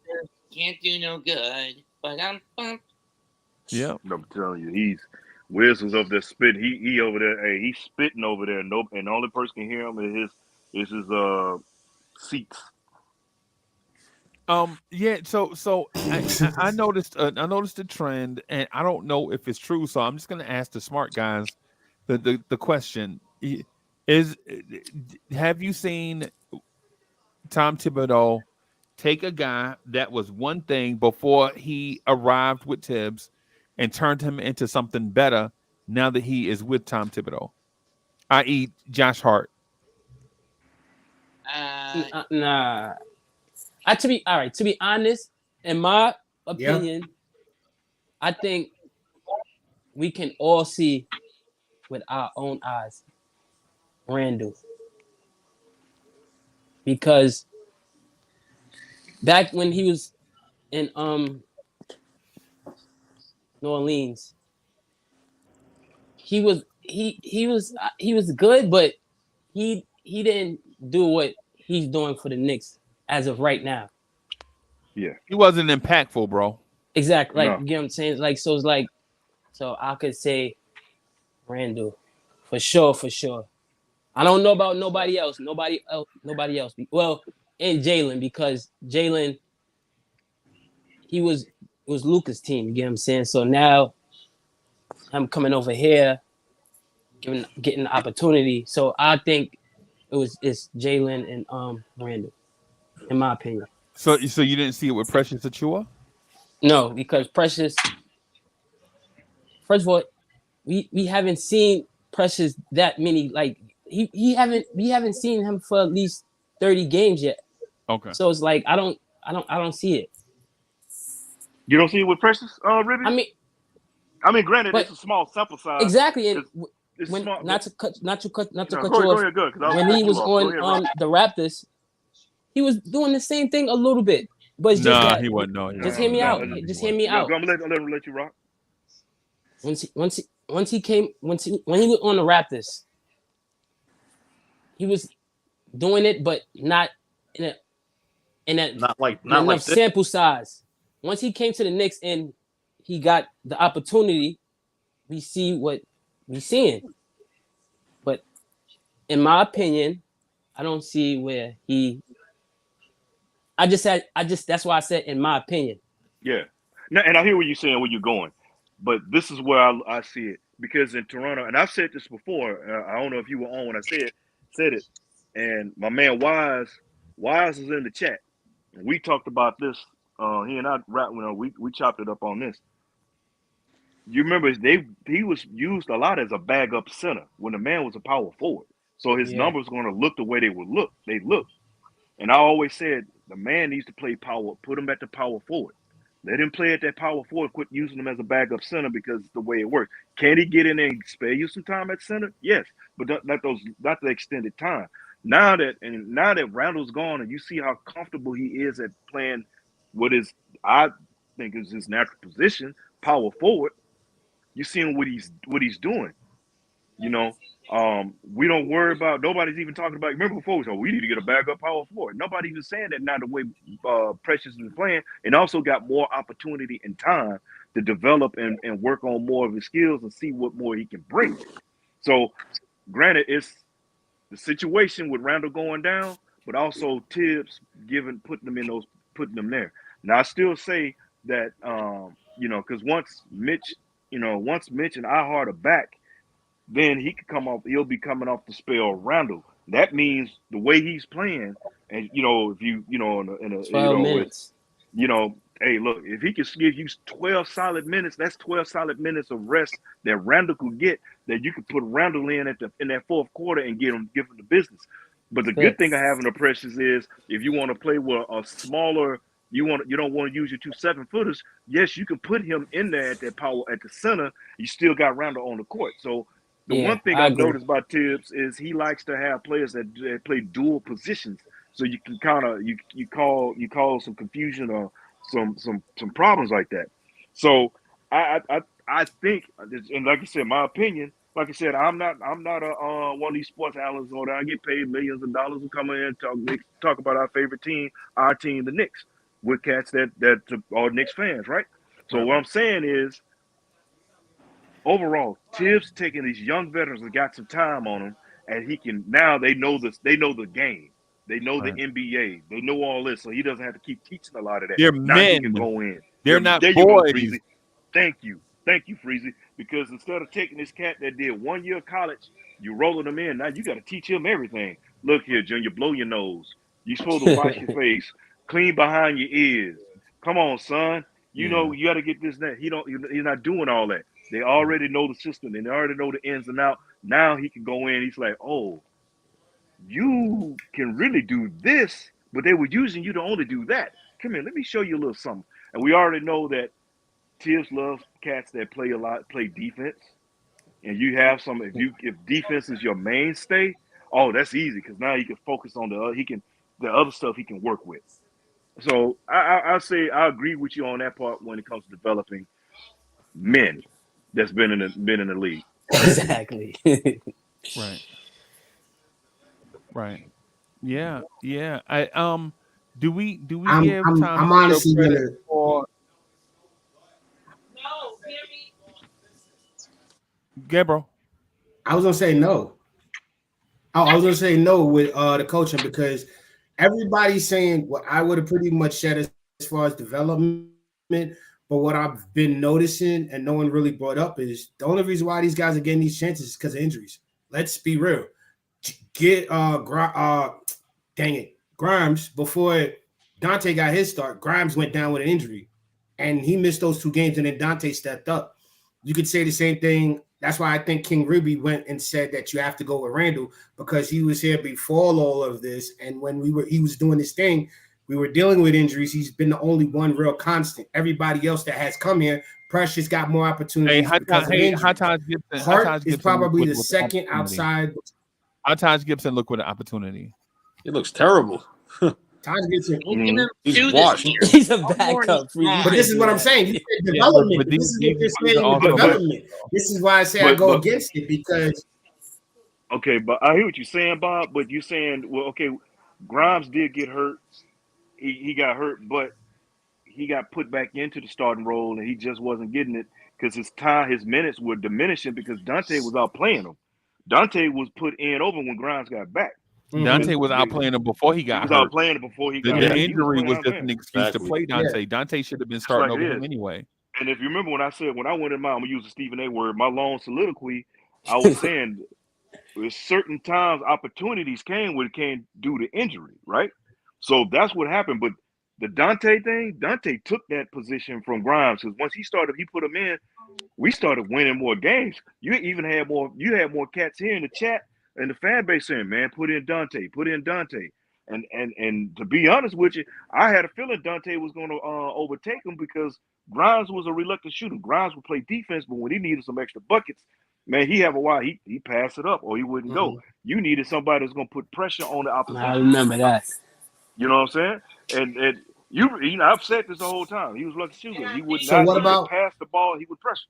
Can't do no good.
Yeah,
I'm telling you, Wiz was over there spitting. He over there. Hey, he's spitting over there. And the only person can hear him is his seats.
Yeah. So I noticed the trend, and I don't know if it's true. So I'm just gonna ask the smart guys the question: have you seen Tom Thibodeau take a guy that was one thing before he arrived with Tibbs and turned him into something better now that he is with Tom Thibodeau, i.e. Josh Hart?
Nah. To be honest, in my opinion, I think we can all see with our own eyes Randall. Because back when he was in New Orleans, he was good, but he didn't do what he's doing for the Knicks as of right now.
Yeah.
He wasn't impactful, bro.
Exactly. You get what I'm saying? So I could say Randall for sure. I don't know about nobody else. Nobody else. Well, and Jalen, because Jalen, it was Luka's team. You get what I'm saying? So now I'm coming over here, getting the opportunity. So I think it's Jalen and Randall, in my opinion.
So you didn't see it with Precious Achiuwa?
No, because Precious. First of all, we haven't seen Precious that many. Like we haven't seen him for at least 30 games yet.
Okay.
So it's like I don't see it.
You don't see it with Precious, Ribby? I mean, granted, it's a small sample size.
Exactly, and when
small,
not to cut you off.
Go ahead,
when he was on the Raptors, he was doing the same thing a little bit, but it's just that
he wasn't.
Just hear me out. Just hear me out.
I'm gonna let you rock.
When he was on the Raptors, he was doing it, but not in a sample size. Once he came to the Knicks and he got the opportunity, we see what we're seeing. But in my opinion, I don't see where that's why I said in my opinion.
Yeah. Now, and I hear what you're saying, where you're going. But this is where I see it. Because in Toronto, and I've said this before, I don't know if you were on when I said it, and my man Wise Wise is in the chat. We talked about this. He and I, we chopped it up on this. You remember he was used a lot as a bag up center when the man was a power forward. So his numbers going to look the way they would look. They look. And I always said the man needs to play power. Put him at the power forward. Let him play at that power forward. Quit using him as a backup center because it's the way it works. Can he get in there and spare you some time at center? Yes, but not the extended time. Now that Randall's gone and you see how comfortable he is at playing what is, I think, is his natural position, power forward. You seeing what he's doing. You know, we don't worry about, nobody's even talking about, remember before we said, we need to get a backup power forward. Nobody even saying that now the way Precious is playing, and also got more opportunity and time to develop and work on more of his skills and see what more he can bring. So granted, it's the situation with Randall going down, but also Tibbs putting them there. Now I still say that because once Mitch and Ihart are back, then he'll be coming off the spell Randall. That means the way he's playing, and if you in a
12 minutes.
Hey, look, if he can give you 12 solid minutes, that's 12 solid minutes of rest that Randall could get, that you could put Randall in that fourth quarter and give him the business. But the good thing of having a Precious is if you want to play with a smaller, you don't want to use your 2 7-footers, yes, you can put him in there at that power at the center. You still got Randall on the court. So the one thing I've noticed about Tibbs is he likes to have players that play dual positions. So you can kind of you call some confusion or some problems like that. So I think, and like I said, my opinion, like I said, I'm not a one of these sports analysts or that I get paid millions of dollars to come in and talk about our favorite team, our team, the Knicks, with cats that are Knicks fans, right? So what I'm saying is, overall, Tibbs taking these young veterans that got some time on them, and they know the game. They know the NBA. They know all this, so he doesn't have to keep teaching a lot of that.
They're
now
men.
He can go in.
They're not
there
boys.
You go, Freezie. Thank you, Freezie. Because instead of taking this cat that did 1 year of college, you rolling him in. Now you got to teach him everything. Look here, Junior, blow your nose. You're supposed to wash your face, clean behind your ears. Come on, son. You know you got to get this. That he's not doing all that. They already know the system and they already know the ins and outs. Now he can go in. He's like, oh, you can really do this, but they were using you to only do that. Come here, let me show you a little something. And we already know that Tibbs loves cats that play defense. And you have some, if defense is your mainstay, oh, that's easy because now he can focus on the other stuff he can work with. So I say I agree with you on that part when it comes to developing men that's been in the league.
Exactly.
Right. Yeah. Do we give time?
I'm honestly gonna.
Gabriel.
I was gonna say no. I was gonna say no with the coaching because everybody's saying what I would have pretty much said as far as development. But what I've been noticing and no one really brought up is the only reason why these guys are getting these chances is because of injuries. Let's be real. Get Grimes, before Dante got his start, Grimes went down with an injury and he missed those 2 games and then Dante stepped up. You could say the same thing. That's why I think King Ruby went and said that you have to go with Randall because he was here before all of this. And when he was doing this thing, we were dealing with injuries. He's been the only one real constant. Everybody else that has come here, Precious got more opportunities.
Hart
is probably the second outside.
How Taj Gibson look with an opportunity?
He looks terrible.
Taj Gibson,
he's washed.
He's a backup.
But this is what I'm saying. Development. This is what they're saying with development. This is why I say I go against it because.
Okay, but I hear what you're saying, Bob. But you're saying, well, okay, Grimes did get hurt. He got hurt, but he got put back into the starting role, and he just wasn't getting it because his minutes were diminishing because Dante was out playing him. Dante was put in over when Grimes got back.
Dante was out playing him before he got hurt.
He was out playing him before he got hurt.
The injury was just an excuse to play Dante.
Yeah.
Dante should have been starting over him anyway.
And if you remember when I said, when I went in I'm going to use the Stephen A word, my long soliloquy, I was saying there's certain times opportunities came when it came due to injury, right? So that's what happened. But the Dante thing, Dante took that position from Grimes because once he put him in. We started winning more games. You even had more. You had more cats here in the chat and the fan base saying, "Man, put in Dante, put in Dante." And to be honest with you, I had a feeling Dante was going to overtake him because Grimes was a reluctant shooter. Grimes would play defense, but when he needed some extra buckets, man, he have a while he passed it up or he wouldn't go. You needed somebody that's going to put pressure on the opposition.
I remember that.
You know what I'm saying? And you know, I've said this the whole time. He was lucky shooter. He would
So
not
what
even
about-
pass the ball. He would pressure.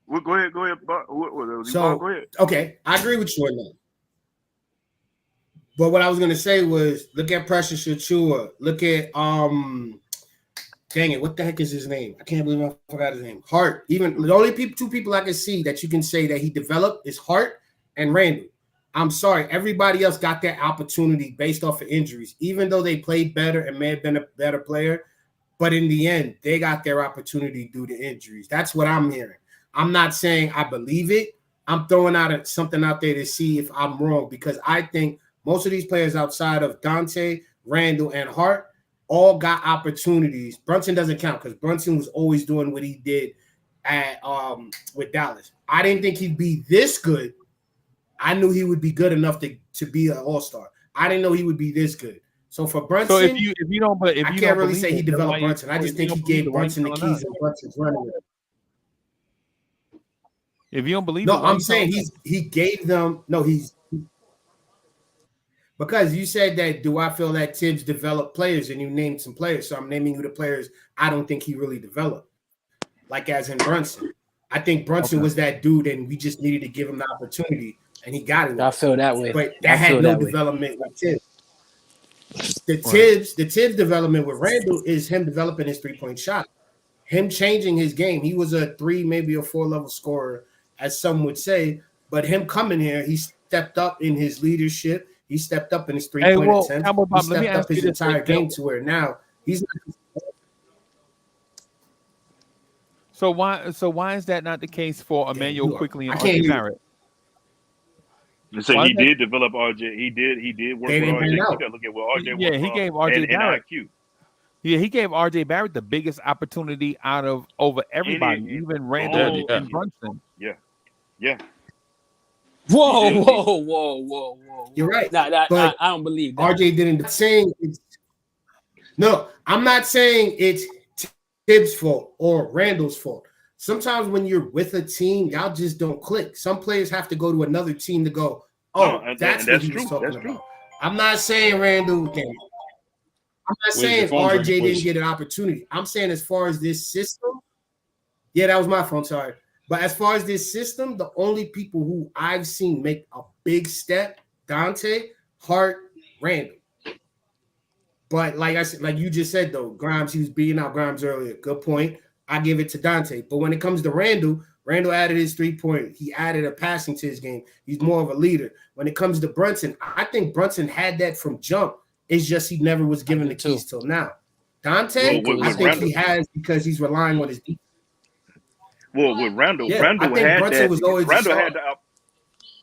Well, go ahead. Go ahead.
Okay, I agree with you on that. But what I was gonna say was, look at Precious Achiuwa. Look at dang it, what the heck is his name? I can't believe I forgot his name. Hart. Even the only two people I can see that you can say that he developed is Hart and Randall. I'm sorry, everybody else got that opportunity based off of injuries, even though they played better and may have been a better player. But in the end, they got their opportunity due to injuries. That's what I'm hearing. I'm not saying I believe it. I'm throwing out something out there to see if I'm wrong, because I think most of these players outside of Dante, Randall, and Hart all got opportunities. Brunson doesn't count because Brunson was always doing what he did at with Dallas. I didn't think he'd be this good. I knew he would be good enough to be an all-star. I didn't know he would be this good. So for Brunson,
So if you don't, but if
I
you
can't
don't
really
believe
say he
it, then
developed
why you-
Brunson. I just
if
think
you
he
don't believe
gave
it, why you
Brunson the
telling
keys
us?
and Brunson's running with it.
If you don't believe
No,
it, why
I'm
you
saying
telling us?
he gave them. No, because you said that. Do I feel that Tibbs developed players, and you named some players? So I'm naming you the players I don't think he really developed, like as in Brunson. I think Brunson was that dude, and we just needed to give him the opportunity, and he got it.
I feel that way.
But
I
that
feel
had no
that way.
development with Tibbs. The Tibbs development with Randall is him developing his 3-point shot, him changing his game. He was a 3, maybe a 4 level scorer, as some would say. But him coming here, he stepped up in his leadership. He stepped up in his 3-point attempt.
Cowboy
He
Bob, let me
stepped up
ask you
his
this.
entire game to where now he's.
So why is that not the case for Emmanuel Quickly and
I can't
RJ
hear you.
Barrett?
You say
Why
he
is that-
did develop RJ. He did work
They
with
didn't
RJ.
hang
You
out.
gotta look at what RJ
Yeah,
was
he
from
gave RJ
and
Barrett.
IQ.
Yeah, he gave RJ Barrett the biggest opportunity out of over everybody, even Randall
yeah.
and Brunson.
Yeah.
Whoa,
He did.
whoa.
You're right.
Nah,
But
I don't believe that.
RJ didn't. Saying it's no, I'm not saying it's Tibbs' fault or Randall's fault. Sometimes when you're with a team, y'all just don't click. Some players have to go to another team to go, oh,
No, and
that's
that's
what he was
true.
talking
That's
about.
true.
I'm not saying Randall can. I'm not
Where's your
saying
phone
RJ
ringing,
didn't
please?
get an opportunity. I'm saying as far as this system, yeah, that was my phone, sorry. But as far as this system, the only people who I've seen make a big step, Dante, Hart, Randall. But like I said, like you just said though, Grimes, he was beating out Grimes earlier. Good point. I give it to Dante. But when it comes to Randall added his 3-point. He added a passing to his game. He's more of a leader. When it comes to Brunson, I think Brunson had that from jump. It's just he never was given the keys till now. Dante,
Well, with
I think
Randall-
he has because he's relying on his defense.
Well, with Randall,
Yeah,
Randall
I think
had
Brunson
that.
was always the
Randall
star.
had the.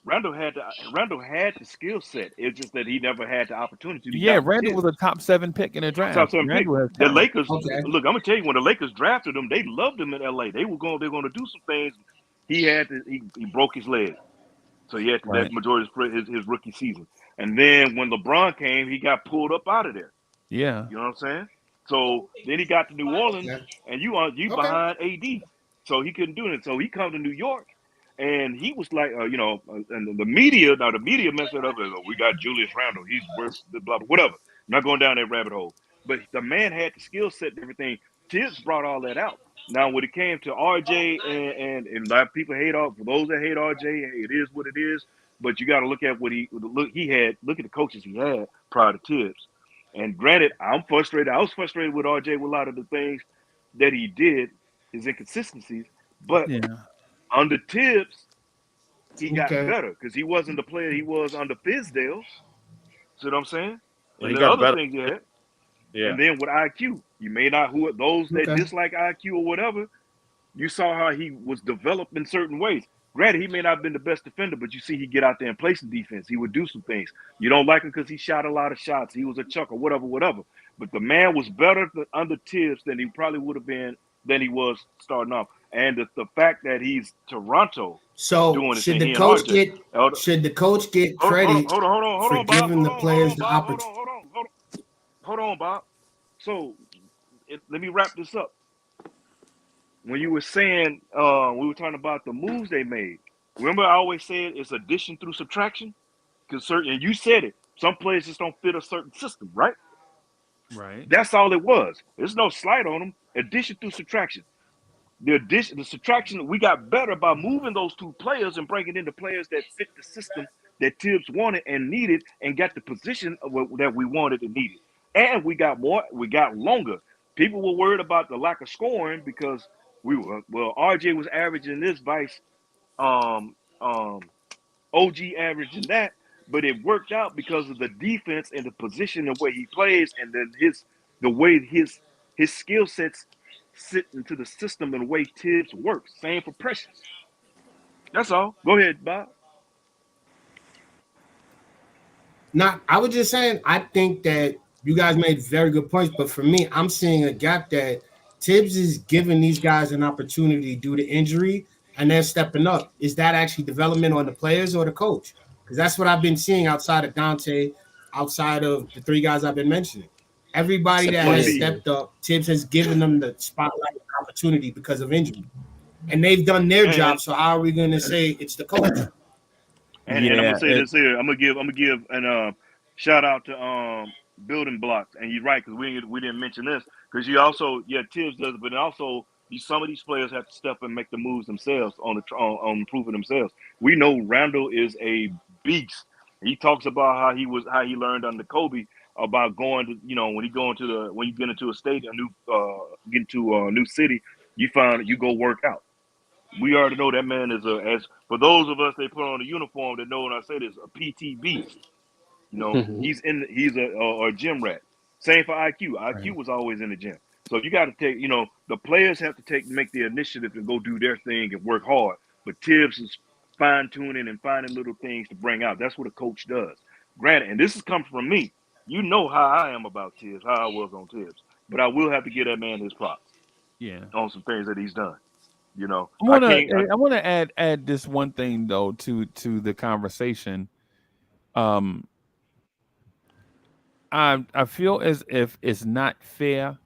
Randall had the skill set. It's just that he never had the opportunity. To
Yeah, Randall was a top 7 pick in the draft.
Top 7 pick.
Randall has
The
talent.
Lakers.
Okay.
Look, I'm gonna tell you, when the Lakers drafted him, they loved him in LA. They're going to do some things. He broke his leg, so he had to that majority of his rookie season. And then when LeBron came, he got pulled up out of there.
Yeah.
You know what I'm saying? So then he got to New Orleans, and you behind AD, so he couldn't do it. So he come to New York, and he was like, and the media messed it up. We got Julius Randle. He's worth the blah blah whatever. I'm not going down that rabbit hole. But the man had the skill set and everything. Tibbs brought all that out. Now when it came to RJ and a lot of people for those that hate RJ, it is what it is. But you got to look at what he had. Look at the coaches he had prior to Tibbs. And granted, I'm frustrated. I was frustrated with RJ with a lot of the things that he did, his inconsistencies. But under Tibbs, he got better because he wasn't the player he was under Fizdale. See what I'm saying?
Well,
And
he
the
got
other
better.
things he had.
Yeah.
And then with IQ, you may not those that dislike IQ or whatever. You saw how he was developed in certain ways. Granted, he may not have been the best defender, but you see he get out there and play some defense. He would do some things. You don't like him because he shot a lot of shots. He was a chucker, whatever. But the man was better under Tibbs than he probably would have been than he was starting off. And the fact that he's Toronto doing this
should
thing,
the coach get credit
hold
for
on, Bob.
giving the players the opportunity?
Hold on, Bob. So let me wrap this up. When you were saying we were talking about the moves they made, remember I always said it's addition through subtraction? And you said it. Some players just don't fit a certain system, right?
Right.
That's all it was. There's no slight on them. Addition through subtraction. The subtraction, we got better by moving those two players and bringing in the players that fit the system that Tibbs wanted and needed and got the position that we wanted and needed. And we got longer. People were worried about the lack of scoring because RJ was averaging this, Vice, OG averaging that, but it worked out because of the defense and the position and where he plays, and then the way his skill sets sit into the system and the way Tibbs works. Same for Precious. That's all. Go ahead, Bob.
I was just saying, I think that you guys made very good points, but for me, I'm seeing a gap that Tibbs is giving these guys an opportunity due to injury, and they're stepping up. Is that actually development on the players or the coach? Because that's what I've been seeing outside of Dante, outside of the three guys I've been mentioning. Everybody that has stepped up, Tibbs has given them the spotlight and opportunity because of injury. And they've done their job, so how are we going to say it's the coach?
And I'm gonna say this here. I'm gonna give an shout out to Building Blocks. And you're right, because we didn't mention this, because you also Tibbs does it, but also some of these players have to step and make the moves themselves on improving themselves. We know Randall is a beast. He talks about how he learned under Kobe about going to, when you get into a state, get into a new city, you go work out. We already know that man is as for those of us they put on a uniform that know when I say this, a PT beast. He's a gym rat. Same for IQ. IQ was always in the gym. So you got to take, the players have to make the initiative to go do their thing and work hard. But Tibbs is fine tuning and finding little things to bring out. That's what a coach does. Granted, and this is coming from me. You know how I am about Tibbs, how I was on Tibbs. But I will have to give that man his props.
Yeah.
On some things that he's done.
I want to add this one thing though to the conversation. I feel as if it's not fair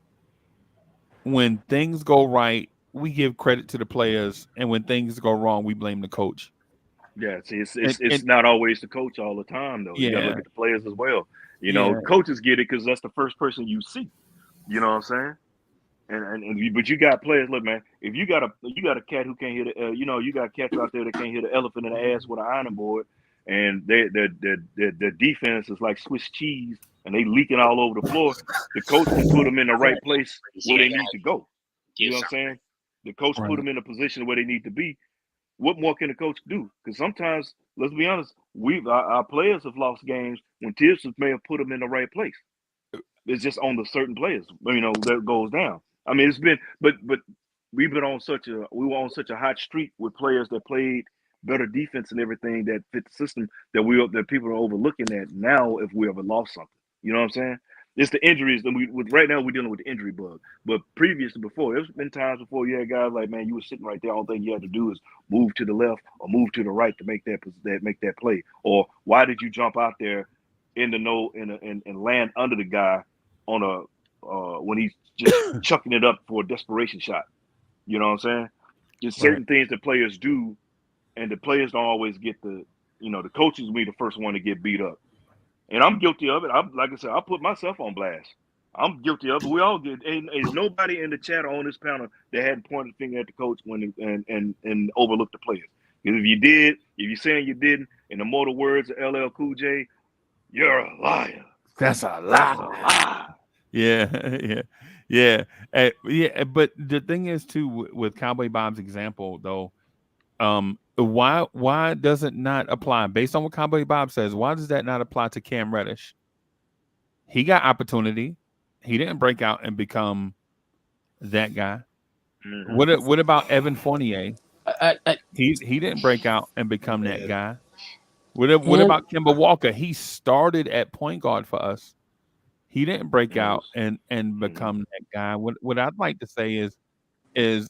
when things go right, we give credit to the players, and when things go wrong, we blame the coach.
Yeah, see, it's not always the coach all the time though. You got to look at the players as well. Coaches get it because that's the first person you see. You know what I'm saying? But you got players. Look, man, if you got a cat who can't hit you got cats out there that can't hit an elephant in the ass with an ironing board, and their defense is like Swiss cheese, and they leaking all over the floor. The coach can put them in the right place where they need to go. You know what I'm saying? The coach put them in a position where they need to be. What more can the coach do? Because sometimes, let's be honest, our players have lost games when Tibbs may have put them in the right place. It's just on the certain players, that goes down. I mean, it's been, but we were on such a hot streak with players that played better defense and everything that fit the system that people are overlooking that now if we ever lost something. You know what I'm saying? It's the injuries that right now we're dealing with the injury bug. But previously before, there's been times before you had guys like, man, you were sitting right there. All thing you had to do is move to the left or move to the right to make that play. Or why did you jump out there in the and land under the guy on when he's just chucking it up for a desperation shot? You know what I'm saying? There's certain things that players do, and the players don't always get the coaches will be the first one to get beat up. And I'm guilty of it. Like I said, I put myself on blast. I'm guilty of it. We all get. And nobody in the chat or on this panel that hadn't pointed a finger at the coach and overlooked the players. Because if you did, if you're saying you didn't, in the mortal words of LL Cool J, you're a liar.
That's a lie. Yeah. But the thing is too with Cowboy Bob's example though, why does it not apply based on what Cowboy Bob says? Why does that not apply to Cam Reddish? He got opportunity. He didn't break out and become that guy. Mm-hmm. What about Evan Fournier? He didn't break out and become that guy. What
And
about Kemba Walker? He started at point guard for us. He didn't break out and become that guy. What I'd like to say is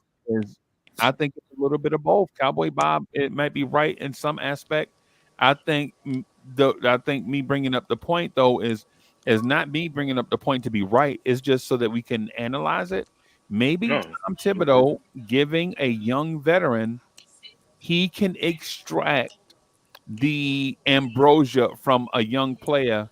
I think it's a little bit of both. Cowboy Bob, it might be right in some aspect. I think me bringing up the point though is not me bringing up the point to be right. It's just so that we can analyze it. Maybe Tom Thibodeau giving a young veteran, he can extract the ambrosia from a young player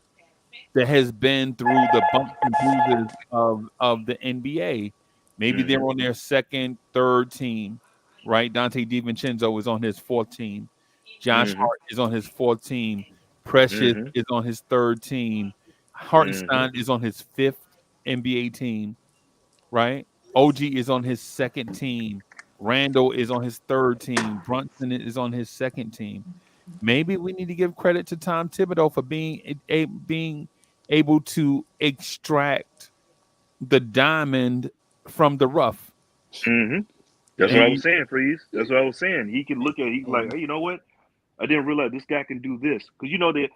that has been through the bumps and bruises of the NBA. Maybe they're on their second, third team, right? Dante DiVincenzo is on his fourth team. Josh Hart is on his fourth team. Precious is on his third team. Hartenstein is on his fifth NBA team, right? OG is on his second team. Randall is on his third team. Brunson is on his second team. Maybe we need to give credit to Tom Thibodeau for being able to extract the diamond from the rough.
That's what I was saying, Freeze. That's what I was saying. He can look at it. He's like, hey, you know what? I didn't realize this guy can do this. Because you know that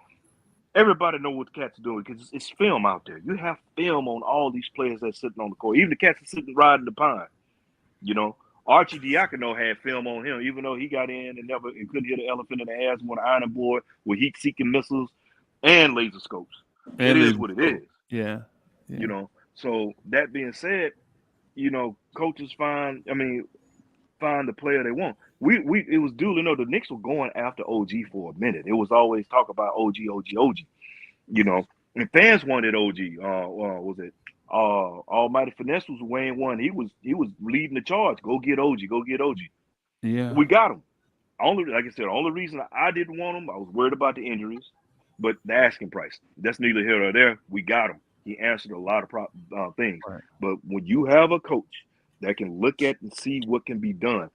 everybody know what the cats are doing because it's film out there. You have film on all these players that's sitting on the court. Even the cats are sitting riding the pine. You know, Archie Diacono had film on him, even though he got in and couldn't hit an elephant in the ass with an iron board with heat-seeking missiles and laser scopes. It is what it is.
Yeah.
You know, so that being said, you know, coaches find the player they want. It was duly the Knicks were going after OG for a minute. It was always talk about OG. You know, and fans wanted OG. Was it Almighty Finesse was Wayne one? He was leading the charge. Go get OG.
Yeah,
we got him. Like I said, the only reason I didn't want him, I was worried about the injuries, but the asking price. That's neither here nor there. We got him. He answered a lot of things. Right. But when you have a coach that can look at and see what can be done,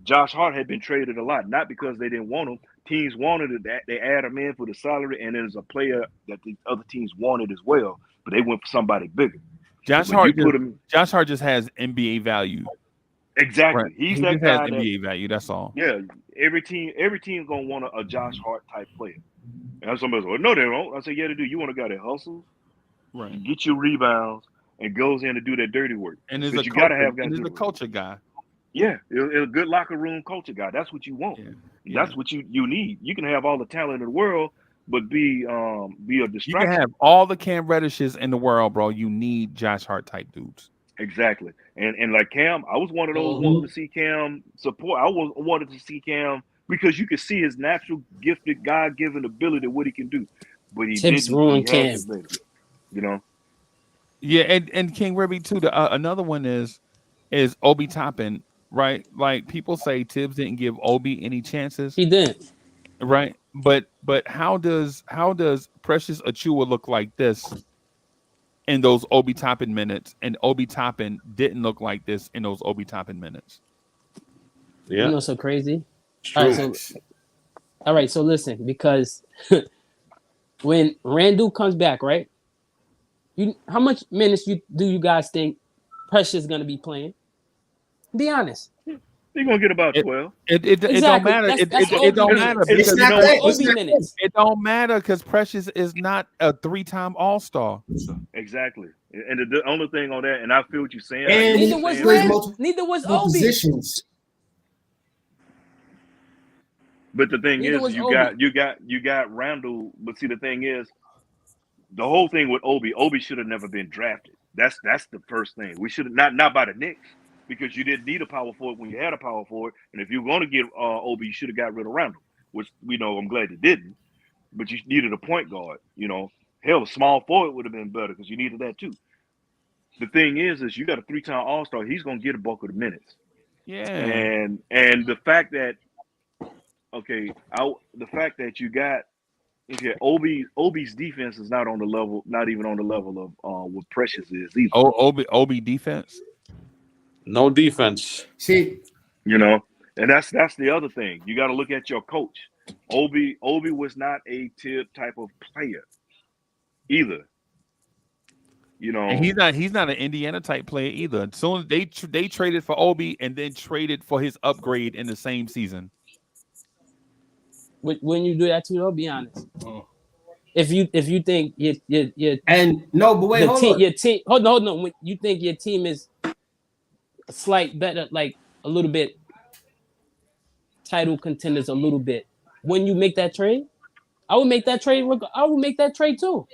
Josh Hart had been traded a lot, not because they didn't want him. Teams wanted it. They add him in for the salary, and there's a player that the other teams wanted as well, but they went for somebody bigger.
Josh Hart just has NBA value.
Exactly.
Right.
He's
he
that guy
has NBA value. That's all.
Yeah. Every team's gonna want a Josh Hart type player. And somebody's like, no, they don't. I say, yeah, they do. You want a guy that hustles,
right?
Get your rebounds and goes in to do that dirty work.
And you gotta have guys. He's a culture guy.
Yeah, a good locker room culture guy. That's what you want. Yeah. That's what you need. You can have all the talent in the world, but be a distraction.
You can have all the Cam Reddishes in the world, bro. You need Josh Hart type dudes.
Exactly. And like Cam, I was one of those wanting to see Cam support. I wanted to see Cam because you could see his natural gifted, God-given ability, what he can do. But he
Tips
didn't.
ruin Cam.
You know.
Yeah, and King Ribby too. Another one is Obi Toppin. Right, like people say Tibbs didn't give Obi any chances.
He didn't.
Right, but how does Precious Achua look like this in those Obi Toppin minutes, and Obi Toppin didn't look like this in those Obi Toppin minutes?
Yeah, you know, so crazy. All right, so listen, because when Randall comes back, right? How much minutes do you guys think Precious is gonna be playing? Be honest.
You're gonna get about 12.
It don't matter. It don't matter because it don't matter because Precious is not a 3-time All-Star.
Exactly. And the only thing on that, and I feel what you're saying.
And
neither was Obi.
Positions.
But the thing is, you got Randall. But see, the thing is, the whole thing with Obi should have never been drafted. That's the first thing. We should have not by the Knicks. Because you didn't need a power forward when you had a power forward, and if you were going to get Obi, you should have got rid of Randall, which I'm glad you didn't. But you needed a point guard. You know, hell, a small forward would have been better because you needed that too. The thing is you got a 3-time All-Star. He's going to get a bulk of the minutes.
Yeah.
And the fact that you got Obi's defense is not on the level, not even on the level of what Precious is either.
Obi defense.
No defense.
See,
you know, and that's the other thing. You got to look at your coach. Obi was not a tip type of player either. You know,
And he's not an Indiana type player either. Soon as they traded for Obi and then traded for his upgrade in the same season.
When you do that too, though, be honest. If you think your
and no, but wait,
the
hold
team,
on.
your team, hold on. When you think your team is a slight better, like a little bit title contenders, a little bit. When you make that trade, I would make that trade. I would make that trade too.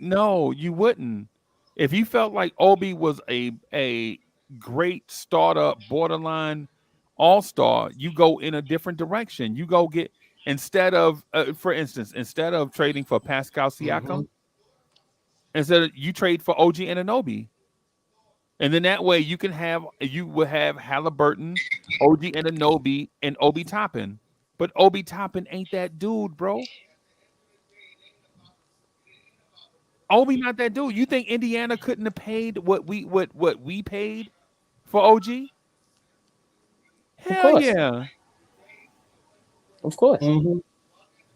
No, you wouldn't. If you felt like Obi was a great starter, borderline all-star, you go in a different direction. You go get instead of, for instance, instead of trading for Pascal Siakam, instead of you trade for OG Anunoby, and then that way you will have Halliburton, OG Anunoby, and Obi Toppin. But Obi Toppin ain't that dude, bro. Obi not that dude. You think Indiana couldn't have paid what we paid for OG? Hell yeah.
Of course.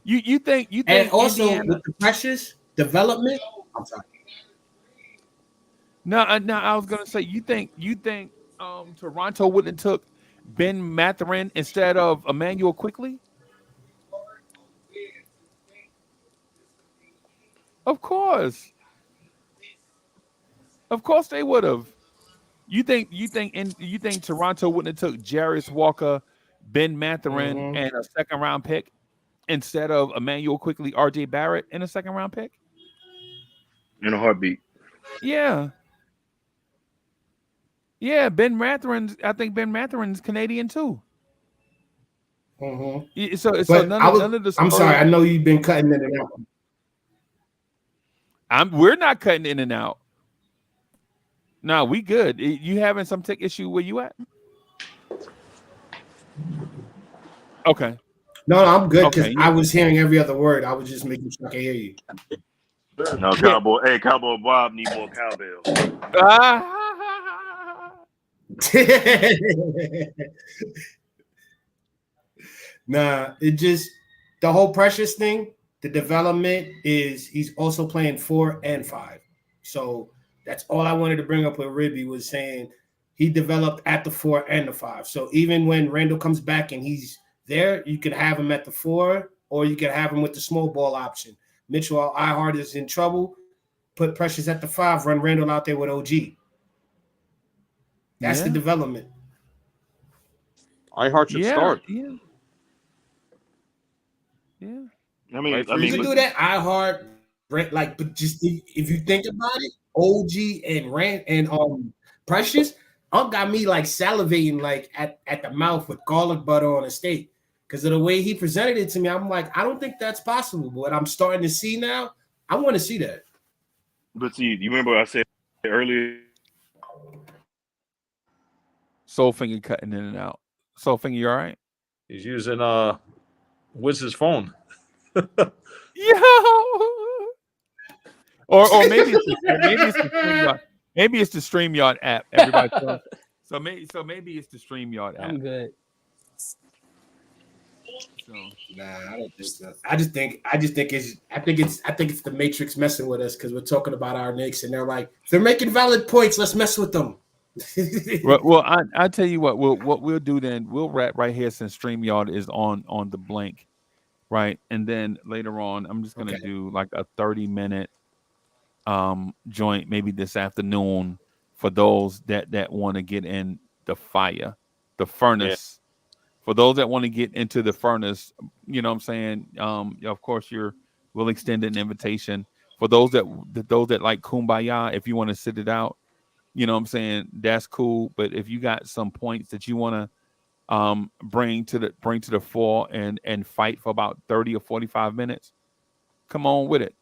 You think
and also
Indiana,
with the Precious development. I'm sorry.
No, I was gonna say you think Toronto wouldn't have took Ben Mathurin instead of Emmanuel Quickly? Of course they would have. You think Toronto wouldn't have took Jarius Walker, Ben Mathurin, and a second round pick instead of Emmanuel Quickly, RJ Barrett, and a second round pick?
in a heartbeat.
Yeah. Yeah, I think Ben Mathurin's Canadian too. So none of the
I'm sorry, I know you've been cutting in and out.
We're not cutting in and out. No, we good. You having some tech issue where you at? Okay.
No, I'm good because
Okay,
I was hearing every other word. I was just making sure I could hear you.
No, Cowboy. Hey, Cowboy Bob need more cowbell.
Nah, it just the whole Precious thing, the development is he's also playing 4 and 5. So that's all I wanted to bring up with Ribby was saying he developed at the 4 and the 5. So even when Randall comes back and he's there, you could have him at the 4 or you could have him with the small ball option. Mitchell Ihart is in trouble. Put Precious at the 5, run Randall out there with OG. That's the development.
Ihart should start.
Yeah.
I mean,
you can do that. Ihart, like, but just if you think about it, OG and Rand and Precious, got me like salivating like at the mouth with garlic butter on a steak because of the way he presented it to me. I'm like, I don't think that's possible. But what I'm starting to see now, I want to see that.
But see, you remember I said earlier.
Soulfinger cutting in and out. Soulfinger, you all right?
He's using Wiz's phone.
Yo. Or maybe it's the StreamYard. Maybe it's the StreamYard app. Everybody. So maybe it's the StreamYard app.
I'm good.
So, nah, I don't think so. I think it's the Matrix messing with us because we're talking about our Knicks and they're like, they're making valid points. Let's mess with them.
Well, I tell you what we'll do then. We'll wrap right here since StreamYard is on the blink, right? And then later on, I'm just gonna do like a 30-minute joint maybe this afternoon for those that want to get in the furnace. For those that want to get into the furnace, you know what I'm saying? Of course, we'll extend an invitation. For those that like Kumbaya, if you want to sit it out, you know what I'm saying? That's cool. But if you got some points that you want to bring to the fore and fight for about 30 or 45 minutes, come on with it.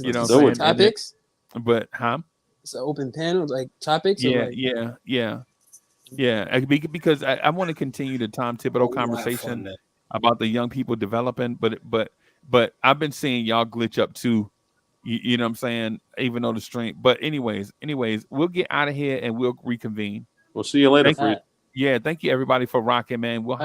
You know what I'm saying? Topics?
But
it's an open panel, like topics.
Yeah, because I want to continue the Tom Thibodeau conversation about the young people developing, but I've been seeing y'all glitch up too. You know what I'm saying? Even though the stream, but anyways, we'll get out of here and we'll reconvene.
We'll see you later.
Yeah, thank you everybody for rocking, man. We'll